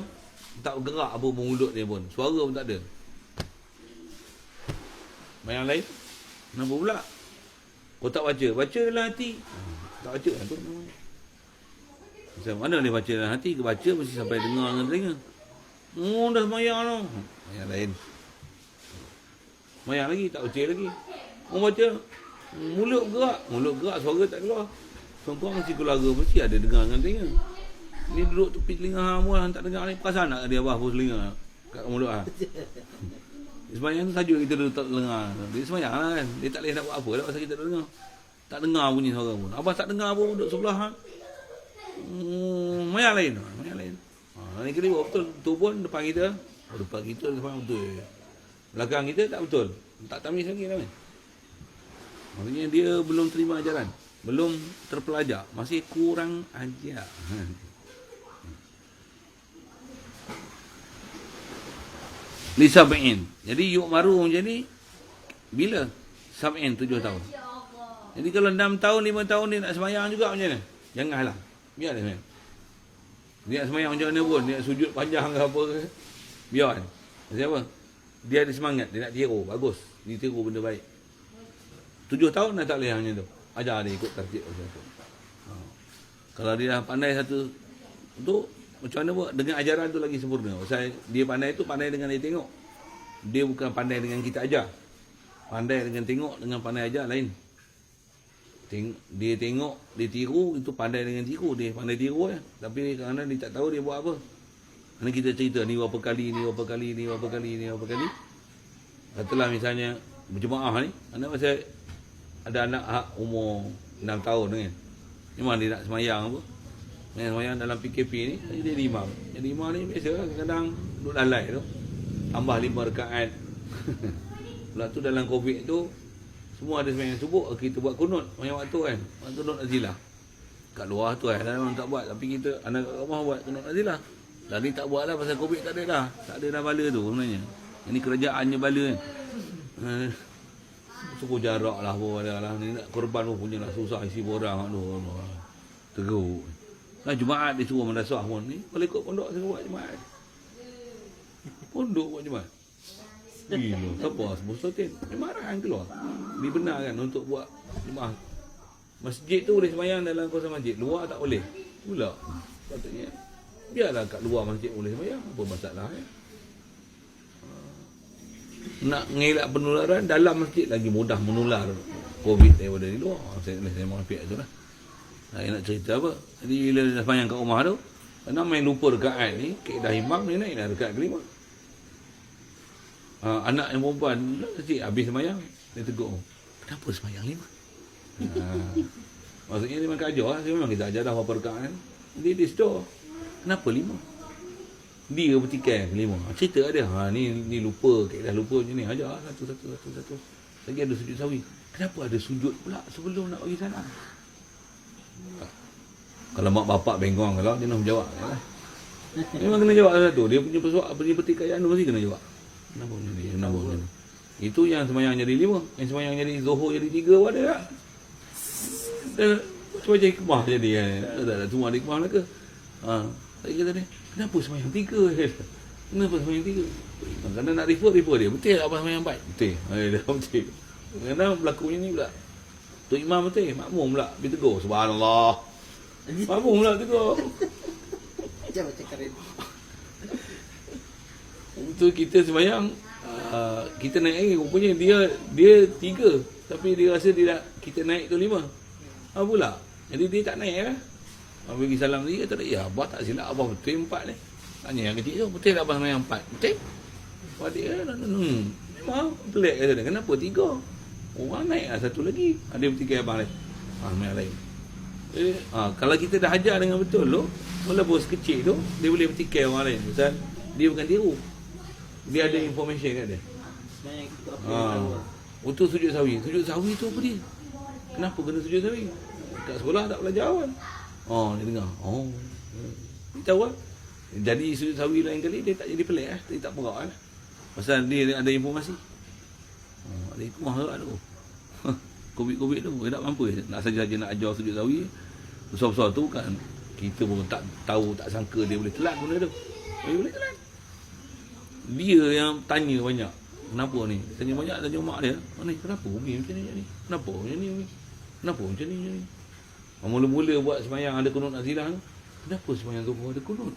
A: tak bergerak apa mulut dia pun. Suara pun tak ada. Sembahyang lain kenapa pula? Kau tak baca. Baca dalam hati. Tak baca lah tu namanya. Macam mana dia baca dalam hati? Dia baca mesti sampai dengar dengan telinga. Dah semayang tu. Yang lain. Semayang lagi, tak baca lagi. Baca. Mulut gerak, suara tak keluar. Songkong mesti keluarga, mesti ada dengar dengan telinga. Ni duduk tepi telinga hang pun tak dengar ni. Perasan tak dia bawah telinga kat mulut hang? Semayang tu saja kita duduk tak dengar. Dia semayang lah kan. Dia tak boleh nak buat apa lah pasal kita tak dengar. Tak dengar bunyi suara pun. Abang tak dengar pun duduk sebelah hang. Mayang lain. Ni keliru betul. Tu pun depan kita. Depan kita depan betul. Belakang kita tak betul. Tak tamis lagi kan. Maksudnya dia belum terima ajaran. Belum terpelajar. Masih kurang ajar. Li sab'in. Jadi yuk maru macam ni. Bila? Sab'in 7 tahun. Jadi kalau 6 tahun 5 tahun dia nak semayang juga macam mana? Janganlah. Biar dia semayang. Dia nak semayang macam mana pun. Dia nak sujud panjang ke apa ke. Biar kan. Maksudnya apa? Dia ada semangat. Dia nak tiru. Bagus. Dia tiru benda baik. 7 tahun dah tak boleh macam tu. Ajar dia ikut tertib macam tu. Kalau dia dah pandai satu tu, macam mana pun dengan ajaran tu lagi sempurna. Pasal dia pandai tu pandai dengan dia tengok. Dia bukan pandai dengan kita ajar. Pandai dengan tengok dengan pandai ajar lain. Dia tengok, dia tiru, itu pandai dengan tiru. Dia pandai tiru lah. Tapi kadang-kadang dia tak tahu dia buat apa. Nanti kita cerita, ni berapa kali. Katalah misalnya, berjemaah ni, anak pasal ada anak umur 6 tahun kan. Memang dia nak semayang apa. Semayang dalam PKP ni, dia imam. Jadi imam ni biasa kadang-kadang duduk lalai tu. Tambah 5 rakaat. Pula tu dalam COVID tu, semua ada semayang subuh, kita buat kunut banyak waktu kan. Waktu kunut nazilah. Kat luar tu kan, orang tak buat. Tapi kita, anak kat rumah buat kunut nazilah. Lari tak buat lah pasal COVID tak ada dah. Tak ada dah bala tu sebenarnya. Ini kerajaannya bala kan. Suruh jarak lah pun ada lah. Ni nak korban pun punya lah. Susah isi borang. Aduh. Teruk. Nah, Jumaat dia suruh madrasah pun. Ni kalau ikut pondok saya buat Jumaat. Pondok buat Jumaat. Gila. Siapa? Sebut sotin. Dia marah kan keluar. Dia benar kan untuk buat Jumaat. Masjid tu boleh semayang dalam kawasan masjid. Luar tak boleh. Pula. Patutnya. Biarlah kat luar masjid boleh sembahyang, apa masalah Nak ngelak penularan dalam masjid lagi mudah menular COVID daripada di luar. Saya memang pihak tu lah. Nak cerita apa? Jadi bila dah sembahyang kat rumah tu, kena main lupa rakaat ni, kaedah imam ni naik dah rakaat kelima. Anak yang perempuan cik habis sembahyang, dia tegur, kenapa sembahyang 5? Maksudnya dia memang ajar lah. Memang kita ajar dah berapa rakaat kan. Jadi dia sedar, kenapa 5? Dia bertikai 5. Cerita dia, ni lupa, kaedah lupa macam ni. Ajar satu. Lagi ada sujud sawi. Kenapa ada sujud pula sebelum nak bagi salam? Kalau mak bapak bengong kalau dia nak menjawab ya. Memang kena jawab satu. Dia punya persoalan, punya pertikaian tu mesti kena jawab. Kenapa macam ni? Kenapa macam ni? Itu yang sembahyang jadi 5, yang sembahyang jadi Zuhur jadi 3 pun ada tak? Macam hikmah jadi kan. Tak semua ada hikmah lah ke? Saya kata dia, kenapa sembahyang 3? Kenapa sembahyang 3? Kadang nak refer dia. Betul tak apa sembahyang 4? Betul. Dah betul. Kadang berlaku macam ni pula. Tok Imam betul, makmum pula. Dia tegur, subhanallah. Makmum pula tegur.
C: Macam keren.
A: Untuk kita sembahyang, kita naik rupanya dia 3. Tapi dia rasa kita naik tu 5. Apa pula? Jadi dia tak naik lah. Abang bagi salam tadi, kata dia, ya abah tak silap, abah betul 4 ni. Tanya yang kecil tu, betul tak abah sembahyang 4? Betul? Abah dia, memang pelik kata dia, kenapa 3? Orang naik lah satu lagi. Ada bertikai abang lain. Yang lain. Kalau kita dah ajar dengan betul tu, walaupun sekecil tu, dia boleh bertikai orang lain. Pasal dia bukan tiru. Dia ada information kat dia.
B: Sebenarnya itu apa yang tahu.
A: Untuk sujud sawi. Sujud sawi tu apa dia? Kenapa kena sujud sawi? Kat sekolah tak belajar kan? Dia dengar. Dia tahu lah. Jadi sujud sawi lain kali, dia tak jadi pelik lah. Dia tak perak lah. Pasal dia ada informasi. Ada hikmah tak tu. Covid tu, dia tak mampu. Nak saja nak ajar sujud sawi. Besar-besar tu kan, kita pun tak tahu, tak sangka dia boleh telat benda tu. Dia boleh telat. Dia yang tanya banyak. Kenapa ni? Tanya banyak, tanya mak dia. Ni kenapa Umi macam ni? Kenapa macam ni Umi? Kenapa macam ni? Mula-mula buat sembahyang ada kunut nazilah tu. Kenapa sembahyang subuh ada kunut?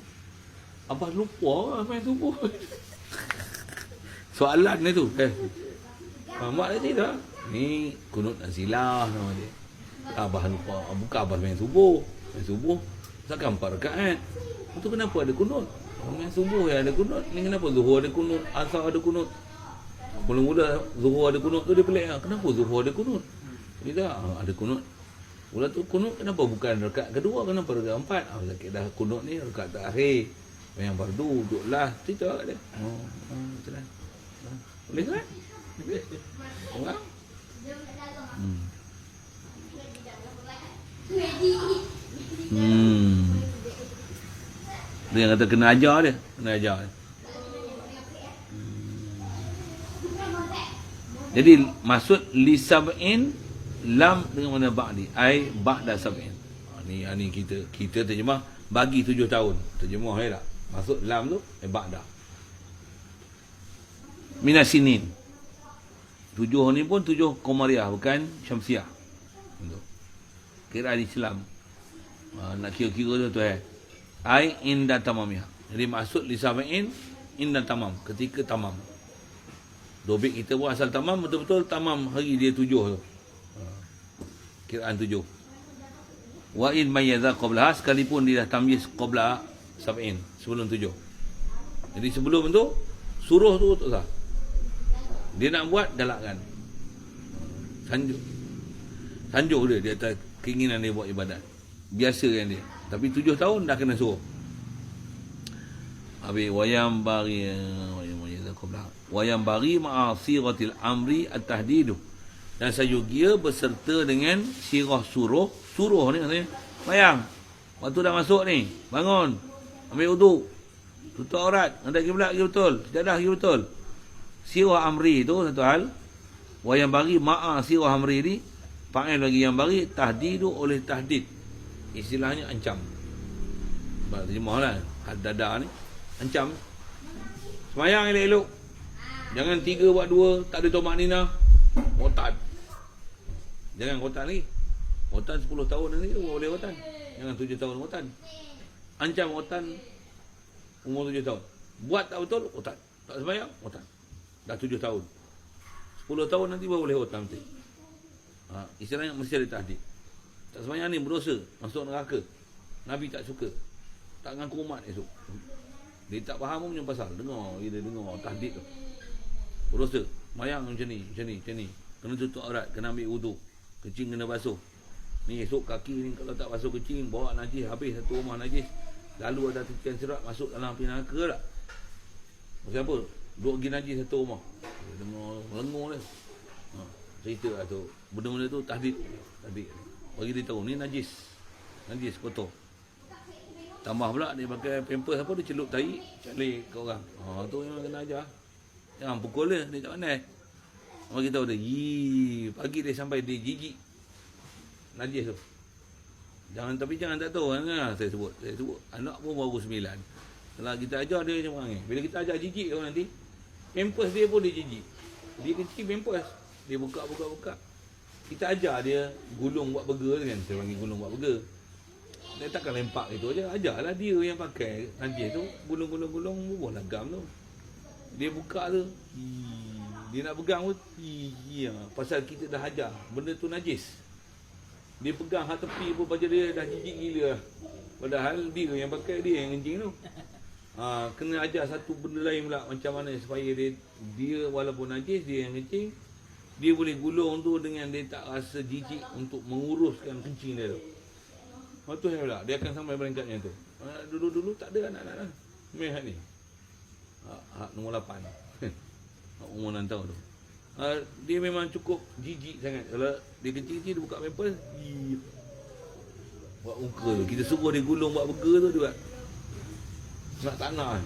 A: Abah lupa lah sembahyang subuh. Soalan dia tu. Mak dia cerita. Ni kunut nazilah nama dia. Abah lupa. Bukan abah sembahyang subuh. Sembahyang subuh takkan 4 rakaat. Itu kenapa ada kunut? Sembahyang subuh yang ada kunut. Ni kenapa Zuhur ada kunut? Asar ada kunut? Mula-mula Zuhur ada kunut tu dia pelik lah. Kenapa Zuhur ada kunut? Dia tak ada kunut. Mula tu kunut kenapa bukan rakaat kedua? Kenapa rakaat 4? Dah kunut ni rakaat terakhir. Yang fardu duduklah. Cerita kat dia. Macam mana? Boleh kan? Orang? Dia yang kata kena ajar dia. Jadi maksud li sab'in lam dengan mana ba'di ai ba'da sab'in. Ni kita terjemah bagi 7 tahun. Terjemah tak? Maksud lam tu ba'da. Minasinin. 7 ni pun 7 Qamariah bukan Syamsiah. Kira Islam. Nak kira-kira tu ai inda tamamiyah. Jadi maksud li sab'in inda tamam, ketika tamam. Dobik kita pun asal tamam, betul-betul tamam hari dia 7 tu. Kiraan 7. Wa in mayyaza qablaha, sekalipun dia dah tamyiz qabla sab'in, sebelum 7. Jadi sebelum tu suruh tu tak sah. Dia nak buat galakkan. Sanjung dia atas keinginan dia buat ibadat. Biasa kan dia. Tapi 7 tahun dah kena suruh. Habis wayam bagi ma'asiratil amri at-tahdidu. Dan sayugia berserta dengan sirah suruh ni katanya, bayang waktu dah masuk ni, bangun, ambil wudu, tutup aurat, hendak kiblat lagi betul, sejadah lagi betul. Sirah amri tu satu hal. Wayam bagi ma'asirah amri ni fa'il lagi yang bagi tahdidu oleh tahdid. Istilahnya ancam. Terjemahlah haddada ni ancam. Semayang elok-elok. Jangan 3 buat 2, tak ada tomak nina. Khotan. Jangan khotan lagi. Khotan 10 tahun nanti tu boleh khotan. Jangan 7 tahun khotan. Ancam khotan umur 7 tahun. Buat tak betul, otak. Tak sembahyang, otak. Dah 7 tahun. 10 tahun nanti baru boleh otak nanti. Istilahnya mesti ada tahdid. Tak sembahyang ni berdosa, masuk neraka. Nabi tak suka. Tak ngaku umat esok. Dia tak faham pun macam pasal. Dengar, dia dengar tahdid tu. Berdosa. Mayang macam ni. Kena tutup aurat, kena ambil wudu. Kecing kena basuh. Ni esok kaki ni kalau tak basuh kecing, bawa najis, habis satu rumah najis. Lalu ada titian sirat masuk dalam api neraka tak? Pasal apa? Duk pergi najis satu rumah. Dia dengar lengur dia. Cerita lah tu. Benda-benda tu tahdid. Bagi dia tahu ni najis. Najis kotor. Tambah pula dia pakai pampers apa, dia celup tahi, calik ke orang. Tu memang kena ajar. Jangan pukul dia tak pandai. Bagi tahu dia, pagi dia sampai dia jijik najis tu. Jangan tak tahu kan. Saya sebut. Anak pun baru 9. Kalau kita ajar dia macam orang ni. Bila kita ajar jijik dia nanti, pampers dia pun dia jijik. Dia kecil pampers. Dia buka. Kita ajar dia gulung buat burger kan. Saya panggil gulung buat burger. Dia takkan lempak itu aja. Ajarlah dia yang pakai najis tu. Gulung bubuh lagam tu. Dia buka tu. Dia nak pegang pun. Pasal kita dah ajar. Benda tu najis. Dia pegang hak tepi pun baca dia dah jijik gila. Padahal dia yang pakai, dia yang kencing tu. Kena ajar satu benda lain pula. Macam mana supaya dia walaupun najis, dia yang kencing. Dia boleh gulung tu dengan dia tak rasa jijik untuk menguruskan kencing dia tu. Tu yang pula. Dia akan sampai peringkatnya tu. Dulu tak ada anak-anak lah. Mehak ni. Hak nombor 8. Hak umur 6 tahun tu. Dia memang cukup jijik sangat. Kalau dia kecil-kecil, dia buka pampers, buat muka tu. Kita suruh dia gulung buat burger tu, dia buat nak tanah.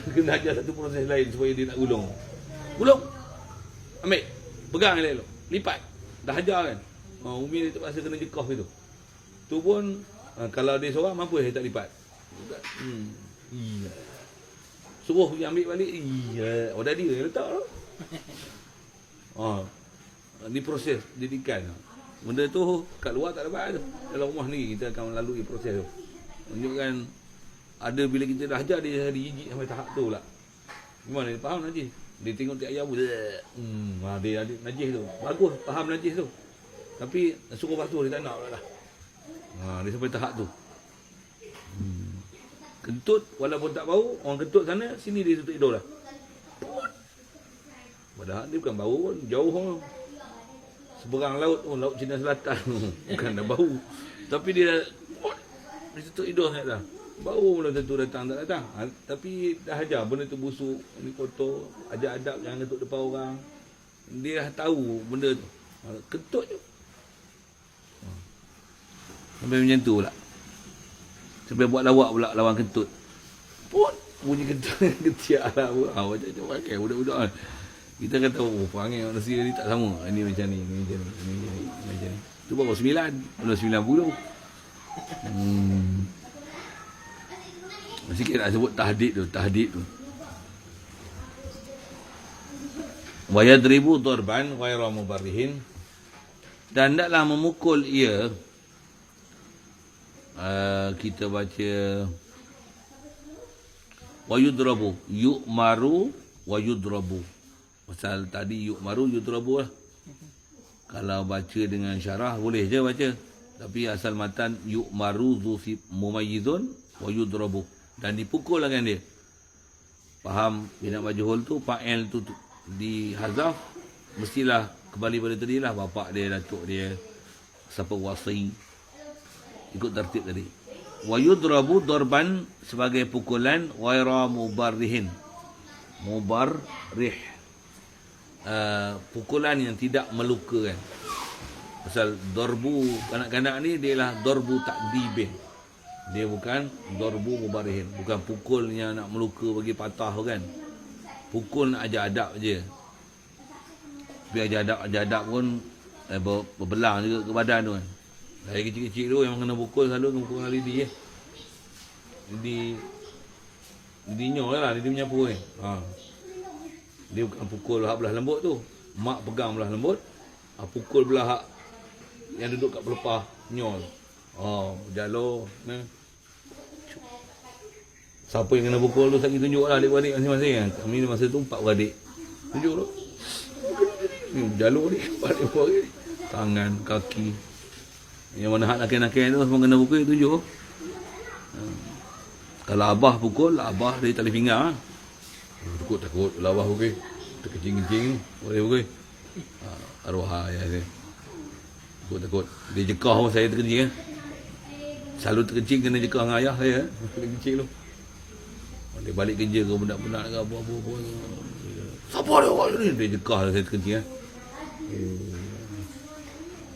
A: Kena ajar satu proses lain supaya dia nak gulung. Ambil, pegang elok-elok, lipat. Dah ajar kan. Umi dia terpaksa kena jekah gitu. Tu pun kalau dia seorang, mampu dia tak lipat. Suruh pergi ambil balik. Dah dia yang letak tu. Ni proses didikan. Benda tu kat luar tak dapat tu. Dalam rumah ni kita akan melalui proses tu. Menunjukkan ada bila kita dah ajar dia jijik sampai tahap tu pula. Gimana dia faham najis? Dia tengok tiap ayam dia ada najis tu. Bagus faham najis tu. Tapi suruh basuh dia tak nak pula dah. Dia sampai tahap tu. Kentut walaupun tak bau, orang kentut sana, sini dia tutup hidung dah. Padahal dia bukan bau pun, jauh pun. Seberang laut pun, laut Cina Selatan bukan dah bau. Tapi dia tutup hidung sangat dah. Bau belum tentu datang tak datang. Tapi dah ajar benda tu busuk, ni kotor, ajar adab jangan kentut depan orang. Dia dah tahu benda tu. Kentut je. Sampai macam tu pula. Sampai buat lawak pula lawan kentut. Pun bunyi kentut ketiak lah. Macam-macam pakai budak-budak kan. Kita akan tahu, perangai manusia ni tak sama. Ini macam ni, ini macam ni. Tu baru 9, belum 90. Sikit nak sebut tahdid tu. Wa yadribu darban ghayra mubarrihin. Dan hendaklah memukul ia. Kita baca wa yudrabu, yu'maru wa yudrabu. Pasal tadi yu'maru yudrabu lah. Kalau baca dengan syarah boleh je baca. Tapi asal matan yu'maru dhu mumayyizun wa yudrabu. Dan dipukul dengan dia. Faham bina majhul tu, fa'il tu dihazaf, mestilah kembali pada tadi lah. Bapak dia, datuk dia, siapa wasi. Ikut tertib tadi. Wa yudrabu darban sebagai pukulan ghaira mubarrihin. Mubarrih. Pukulan yang tidak melukakan. Pasal darbu kanak-kanak ni dia lah darbu takdibin. Dia bukan darbu mubarrihin, bukan pukulnya nak meluka bagi patah kan. Pukul nak ajar adab je. Tapi ajar adab pun berbelang juga ke badan tu kan. Dari kecil-kecil tu yang kena pukul selalu kena pukul dengan lidi je. Lidi nyor lah, lidi menyapu kan. Dia bukan pukul hak belah lembut tu. Mak pegang belah lembut, pukul belah hak yang duduk kat pelepah nyor. Jalo nah. Siapa yang kena pukul tu lagi tunjuk lah adik-adik masing-masing kan. Kami masa tu 4 beradik. Tunjuk tu. Ni jalur ni, balik-balik. Tangan, kaki. Yang mana hak nakil-nakil tu semua kena pukul, tunjuk. Kalau abah pukul, abah dari tali pinggang. Takut. Kalau abah pukul. Terkencing-kencing, boleh pukul. Arwah ayah saya. Takut. Dia jekah pun saya terkencing. Selalu terkencing kena jekah dengan ayah saya. Kena kencing tu. Dia balik kerja ke budak-budak ke apa-apa. Siapa dia awak ni? Dia jekah saya terkencing.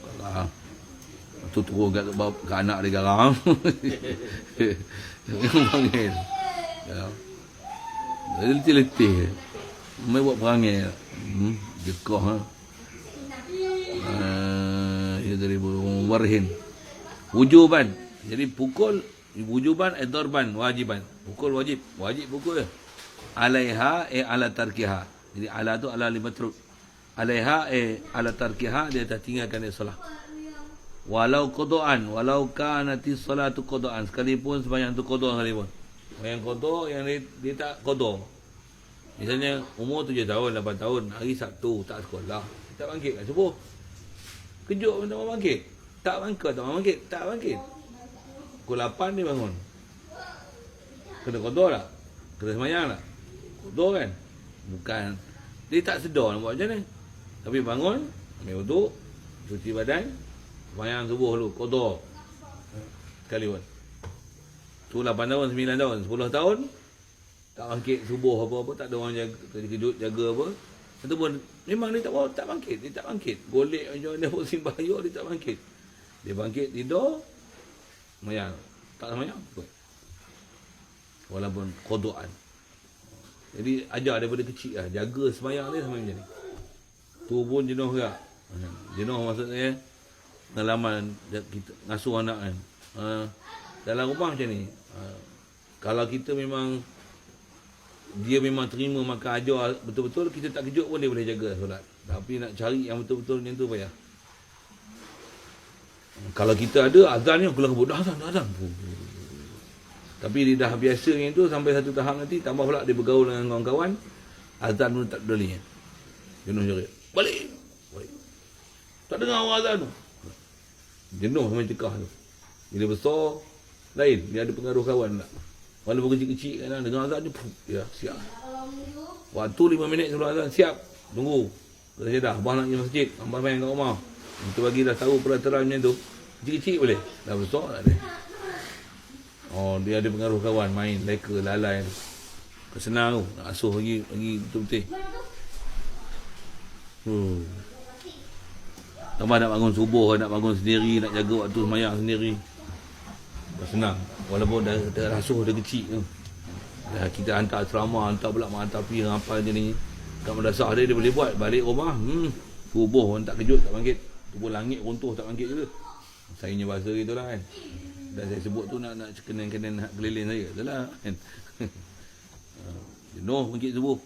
A: Kalau tu turun kat anak dia garang. Yang panggil. Dia letih-letih. Mai buat perangai. Jekah. Dia dari warhin. Wujuban. Jadi pukul wujuban darban wajiban. Pukul wajib. Wajib pukul. Alaiha ala tarkiha. Jadi ala tu ala limatruk. Alaiha ala tarkiha, dia tak tinggalkan dia solat. Walau qadaan, walau kanati salatu qadaan, sekalipun sembahyang tu qada sekalipun. Yang qada, yang dia tak qada. Misalnya umur 7 tahun, 8 tahun, hari Sabtu tak sekolah, tak bangkit kat subuh. Kejut pun tak mau bangkit. Tak bangkit. Pukul 8 dia bangun. Kena qada tak? Kena sembahyang tak? Qada kan? Bukan. Dia tak sedar nak buat macam ni. Tapi bangun, ambil wuduk, cuci badan, sembahyang subuh dulu, qada. Sekali pun. Tu 8 tahun, 9 tahun, 10 tahun, tak bangkit subuh apa-apa, tak ada orang jaga, kejut jaga apa. Itu pun memang dia tak bangkit. Golek macam mana pun simbayar, dia tak bangkit. Dia bangkit tidur, sembahyang. Tak sembahyang, ikut. Walaupun qadaan. Jadi ajar daripada kecil lah, jaga sembahyang dia sampai macam ni. Tu pun jenuh juga. Jenuh maksudnya pengalaman kita ngasuh anak kan. Dalam rumah macam ni. Kalau kita memang dia memang terima makan ajar betul-betul, kita tak kejut pun dia boleh jaga solat. Tapi nak cari yang betul-betul macam tu payah. Kalau kita ada azan ni, aku keluar dah azan. Tapi dia dah biasa macam tu sampai satu tahap nanti, tambah pula dia bergaul dengan kawan-kawan, azan pun tak peduli. Jenuh jerit. Balik. Tak dengar orang azan tu. Jenuh sama cekah tu. Bila besar, lain. Dia ada pengaruh kawan tak. Walaupun kecil-kecil kan, dengar azan je, ya, siap. Waktu 5 minit sebelum azan, siap. Tunggu. Kata dah, abah nak pergi masjid, abah main kat rumah. Kita bagi dah tahu peraturan macam tu. Kecil-kecil boleh. Dah besar tak ada. Oh, dia ada pengaruh kawan, main, leka, lalai. Senang tu, nak asuh lagi betul-betul. Tambah nak bangun subuh, nak bangun sendiri, nak jaga waktu sembahyang sendiri. Senang. Walaupun dah asuh dah kecil tu. Dah kita hantar asrama, hantar pula mak hantar pergi apa je ni. Kat madrasah dia boleh buat. Balik rumah, subuh pun tak kejut, tak bangkit. Tubuh langit runtuh, tak bangkit juga. Sayangnya bahasa itulah kan. Dan saya sebut tu nak kenen-kenen hak keliling saya. Itulah kan. Jenuh bangkit subuh.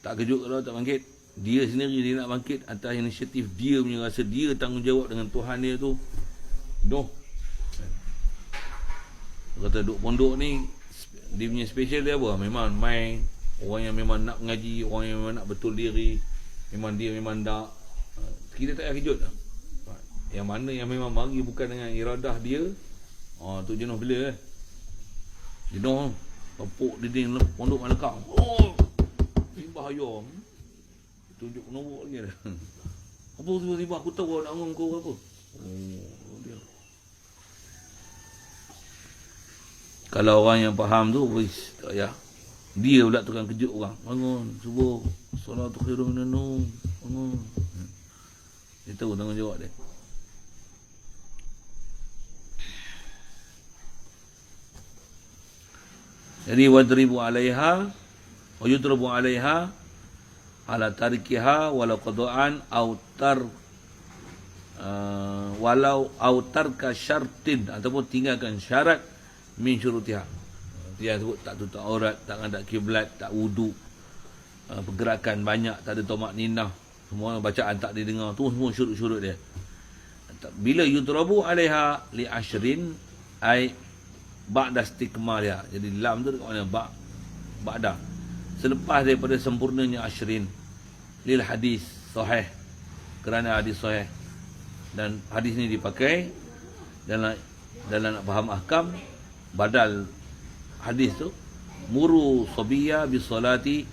A: Tak kejut kalau tak bangkit. Dia sendiri dia nak bangkit atas inisiatif dia punya, rasa dia tanggungjawab dengan Tuhan dia tu. Jenuh. Kata duduk pondok ni, dia punya special dia apa? Memang main. Orang yang memang nak mengaji, orang yang memang nak betul diri. Memang dia memang tak. Kita tak payah kejut. Yang mana yang memang mari bukan dengan iradah dia, tu jenuh bila kan. Jenuh. Tepuk dinding pondok malakang. Oh! Ini bahaya. Tunjuk nombor lagi dah. Apa tiba-tiba aku tahu nak ngomong kau apa. Dia. Kalau orang yang faham tu, tak payah. Dia pula tukang kejut orang. Bangun, subuh, solatu khairun minan naum. Bangun. Dia tahu tanggungjawab dia. Jadi wadribu 'alaiha wa yudribu 'alaiha ala tarikiha walau qada'an walau tarka syartin, ataupun tinggalkan syarat min syurutiha. Dia sebut tak tutup aurat, tak ngadap kiblat, tak wudu, pergerakan banyak, tak ada tomak ninah, semua bacaan tak didengar, tu semua syurut-syurut dia. Bila yudrabu 'alaiha li ashrin ay ba'da istikmalha. Jadi lam tu dekat mana? Ba'da. Selepas daripada sempurnanya ashrin lil hadis sahih, kerana hadis sahih. Dan hadis ni dipakai dalam nak faham ahkam. Badal hadis tu, muru sabiyya bis salati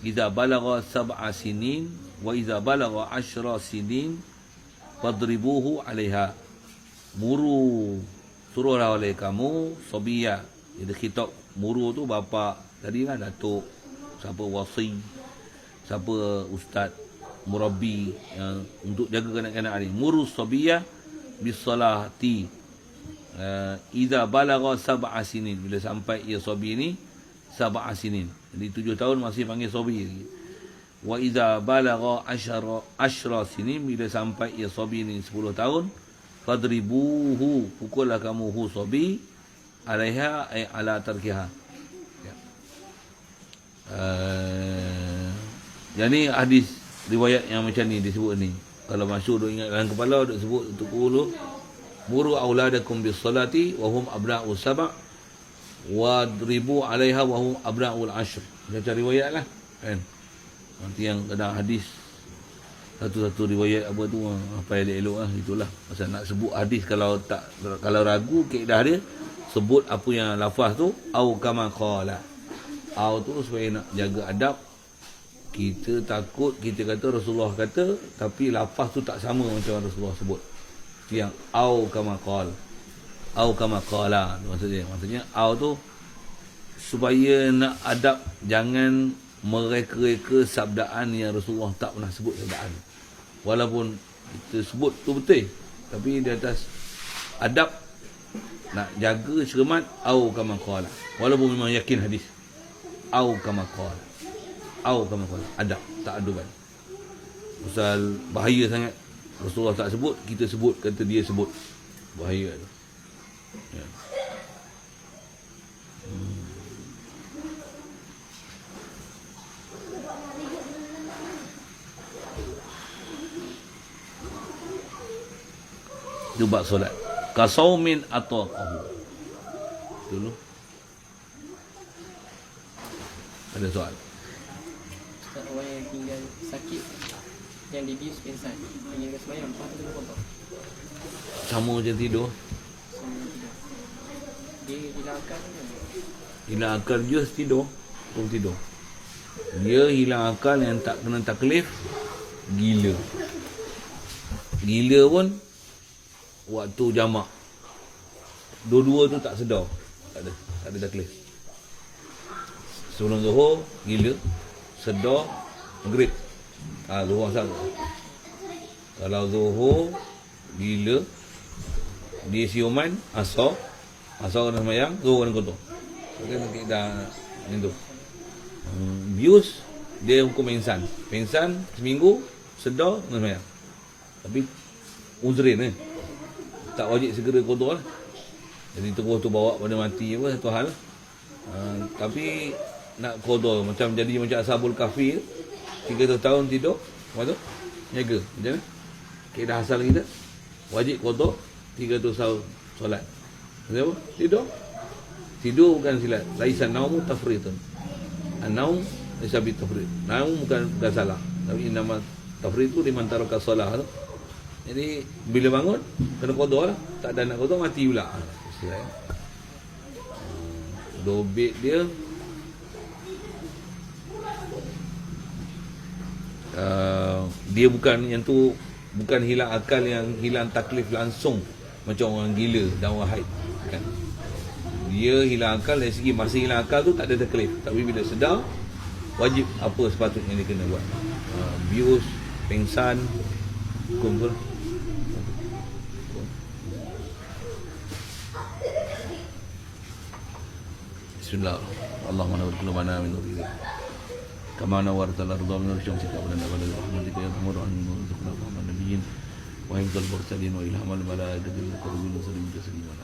A: idza balagha 7 sinin wa idza balagha 10 sinin fadribuhu 'alaiha. Muru, suruhlah oleh kamu sabiyya. Jadi khitab muru tu bapa tadi lah, datuk, siapa wasi, siapa ustaz, murabbi yang untuk jaga kanak-kanak ni. Muru sabiyya bis salati idza balagha 7 sinin, bila sampai ia sabi ni 7 sinin. Jadi 7 tahun masih panggil sabi lagi. Wa idza balagha 10 sinin, bila sampai ia sabi ni 10 tahun, fadribuhu, pukullah kamu hu sabi, alaiha ay ala tarkiha. Ya. Yang ni hadis riwayat yang macam ni disebut ni. Kalau masuk duk ingat dalam kepala, duk sebut untuk dulu. Muru auladakum bis salati wa hum abna'u 7 wadribu 'alaiha wa hum abna'ul 10. Baca riwayat lah kan. Nanti yang kena hadis satu-satu riwayat apa tu apa elok-elok lah, itulah. Pasal nak sebut hadis, kalau ragu kaedah dia, sebut apa yang lafaz tu au kama qala. Au tu supaya nak jaga adab. Kita takut kita kata Rasulullah kata, tapi lafaz tu tak sama macam Rasulullah sebut. Yang au kama qala maksudnya au tu supaya nak adab, jangan mereka-reka sabdaan yang Rasulullah tak pernah sebut sabdaan. Walaupun kita sebut tu betul, tapi di atas adab nak jaga cermat, au kama qala, walaupun memang yakin hadis. Au kama qala adab, tak aduban. Pasal bahaya sangat Rasulullah tak sebut, kita sebut, kata dia sebut. Bahaya tu. Ya. Itu bab solat. Kasaumin ataqahu. Dulu. Ada soal.
C: Orang yang tinggal sakit, yang dibius pingsan, tinggal sembahyang, lepas tu kena potong.
A: Sama macam tidur.
C: Dia hilang akal ke?
A: Hilang akal just tidur. Terus tidur. Dia hilang akal yang tak kena taklif, gila. Gila pun waktu jamak. Dua-dua tu tak sedar. Tak ada taklif. Sebelum zuhur gila, sedar maghrib. Zuhur asal. Kalau zuhur gila, dia siuman asar kena sembahyang, zuhur kena kotor. Kena kita itu. Bius dia hukum pingsan seminggu, sedar kena sembahyang. Tapi uzrin tak wajib segera kotor lah. Jadi terus tu bawa pada mati apa satu hal. Tapi nak kotor macam jadi macam Ashabul Kahfi 300 tahun tidur, lepas tu jaga macam mana? Kaedah asal kita wajib kotor 300 tahun solat. Kenapa? Tidur bukan silat. Laisan naumu tafritun. An-naum laysa bi tafrit. Naum bukan salah. Tapi nama tafrit tu liman taraka solah tu. Jadi bila bangun kena kotor lah. Tak ada nak kotor, mati pula. Dobit dia dia bukan yang tu, bukan hilang akal yang hilang taklif langsung macam orang gila dan orang haid kan. Dia hilang akal dari segi masa hilang akal tu tak ada taklif, tapi bila sedar wajib apa sepatutnya dia kena buat. Bius, pingsan, hukum tu lah. Bismillah. Allahumma nawwir qulubana min nurika kama nawwarta al-ardha min syamsika wa lana wa lana rahmatika ya arhamar rahimin wa rizqna wa nabiyyin wa hifdzal mursalin wa ilhamal malaikati wa qurbil muslimin tasliman.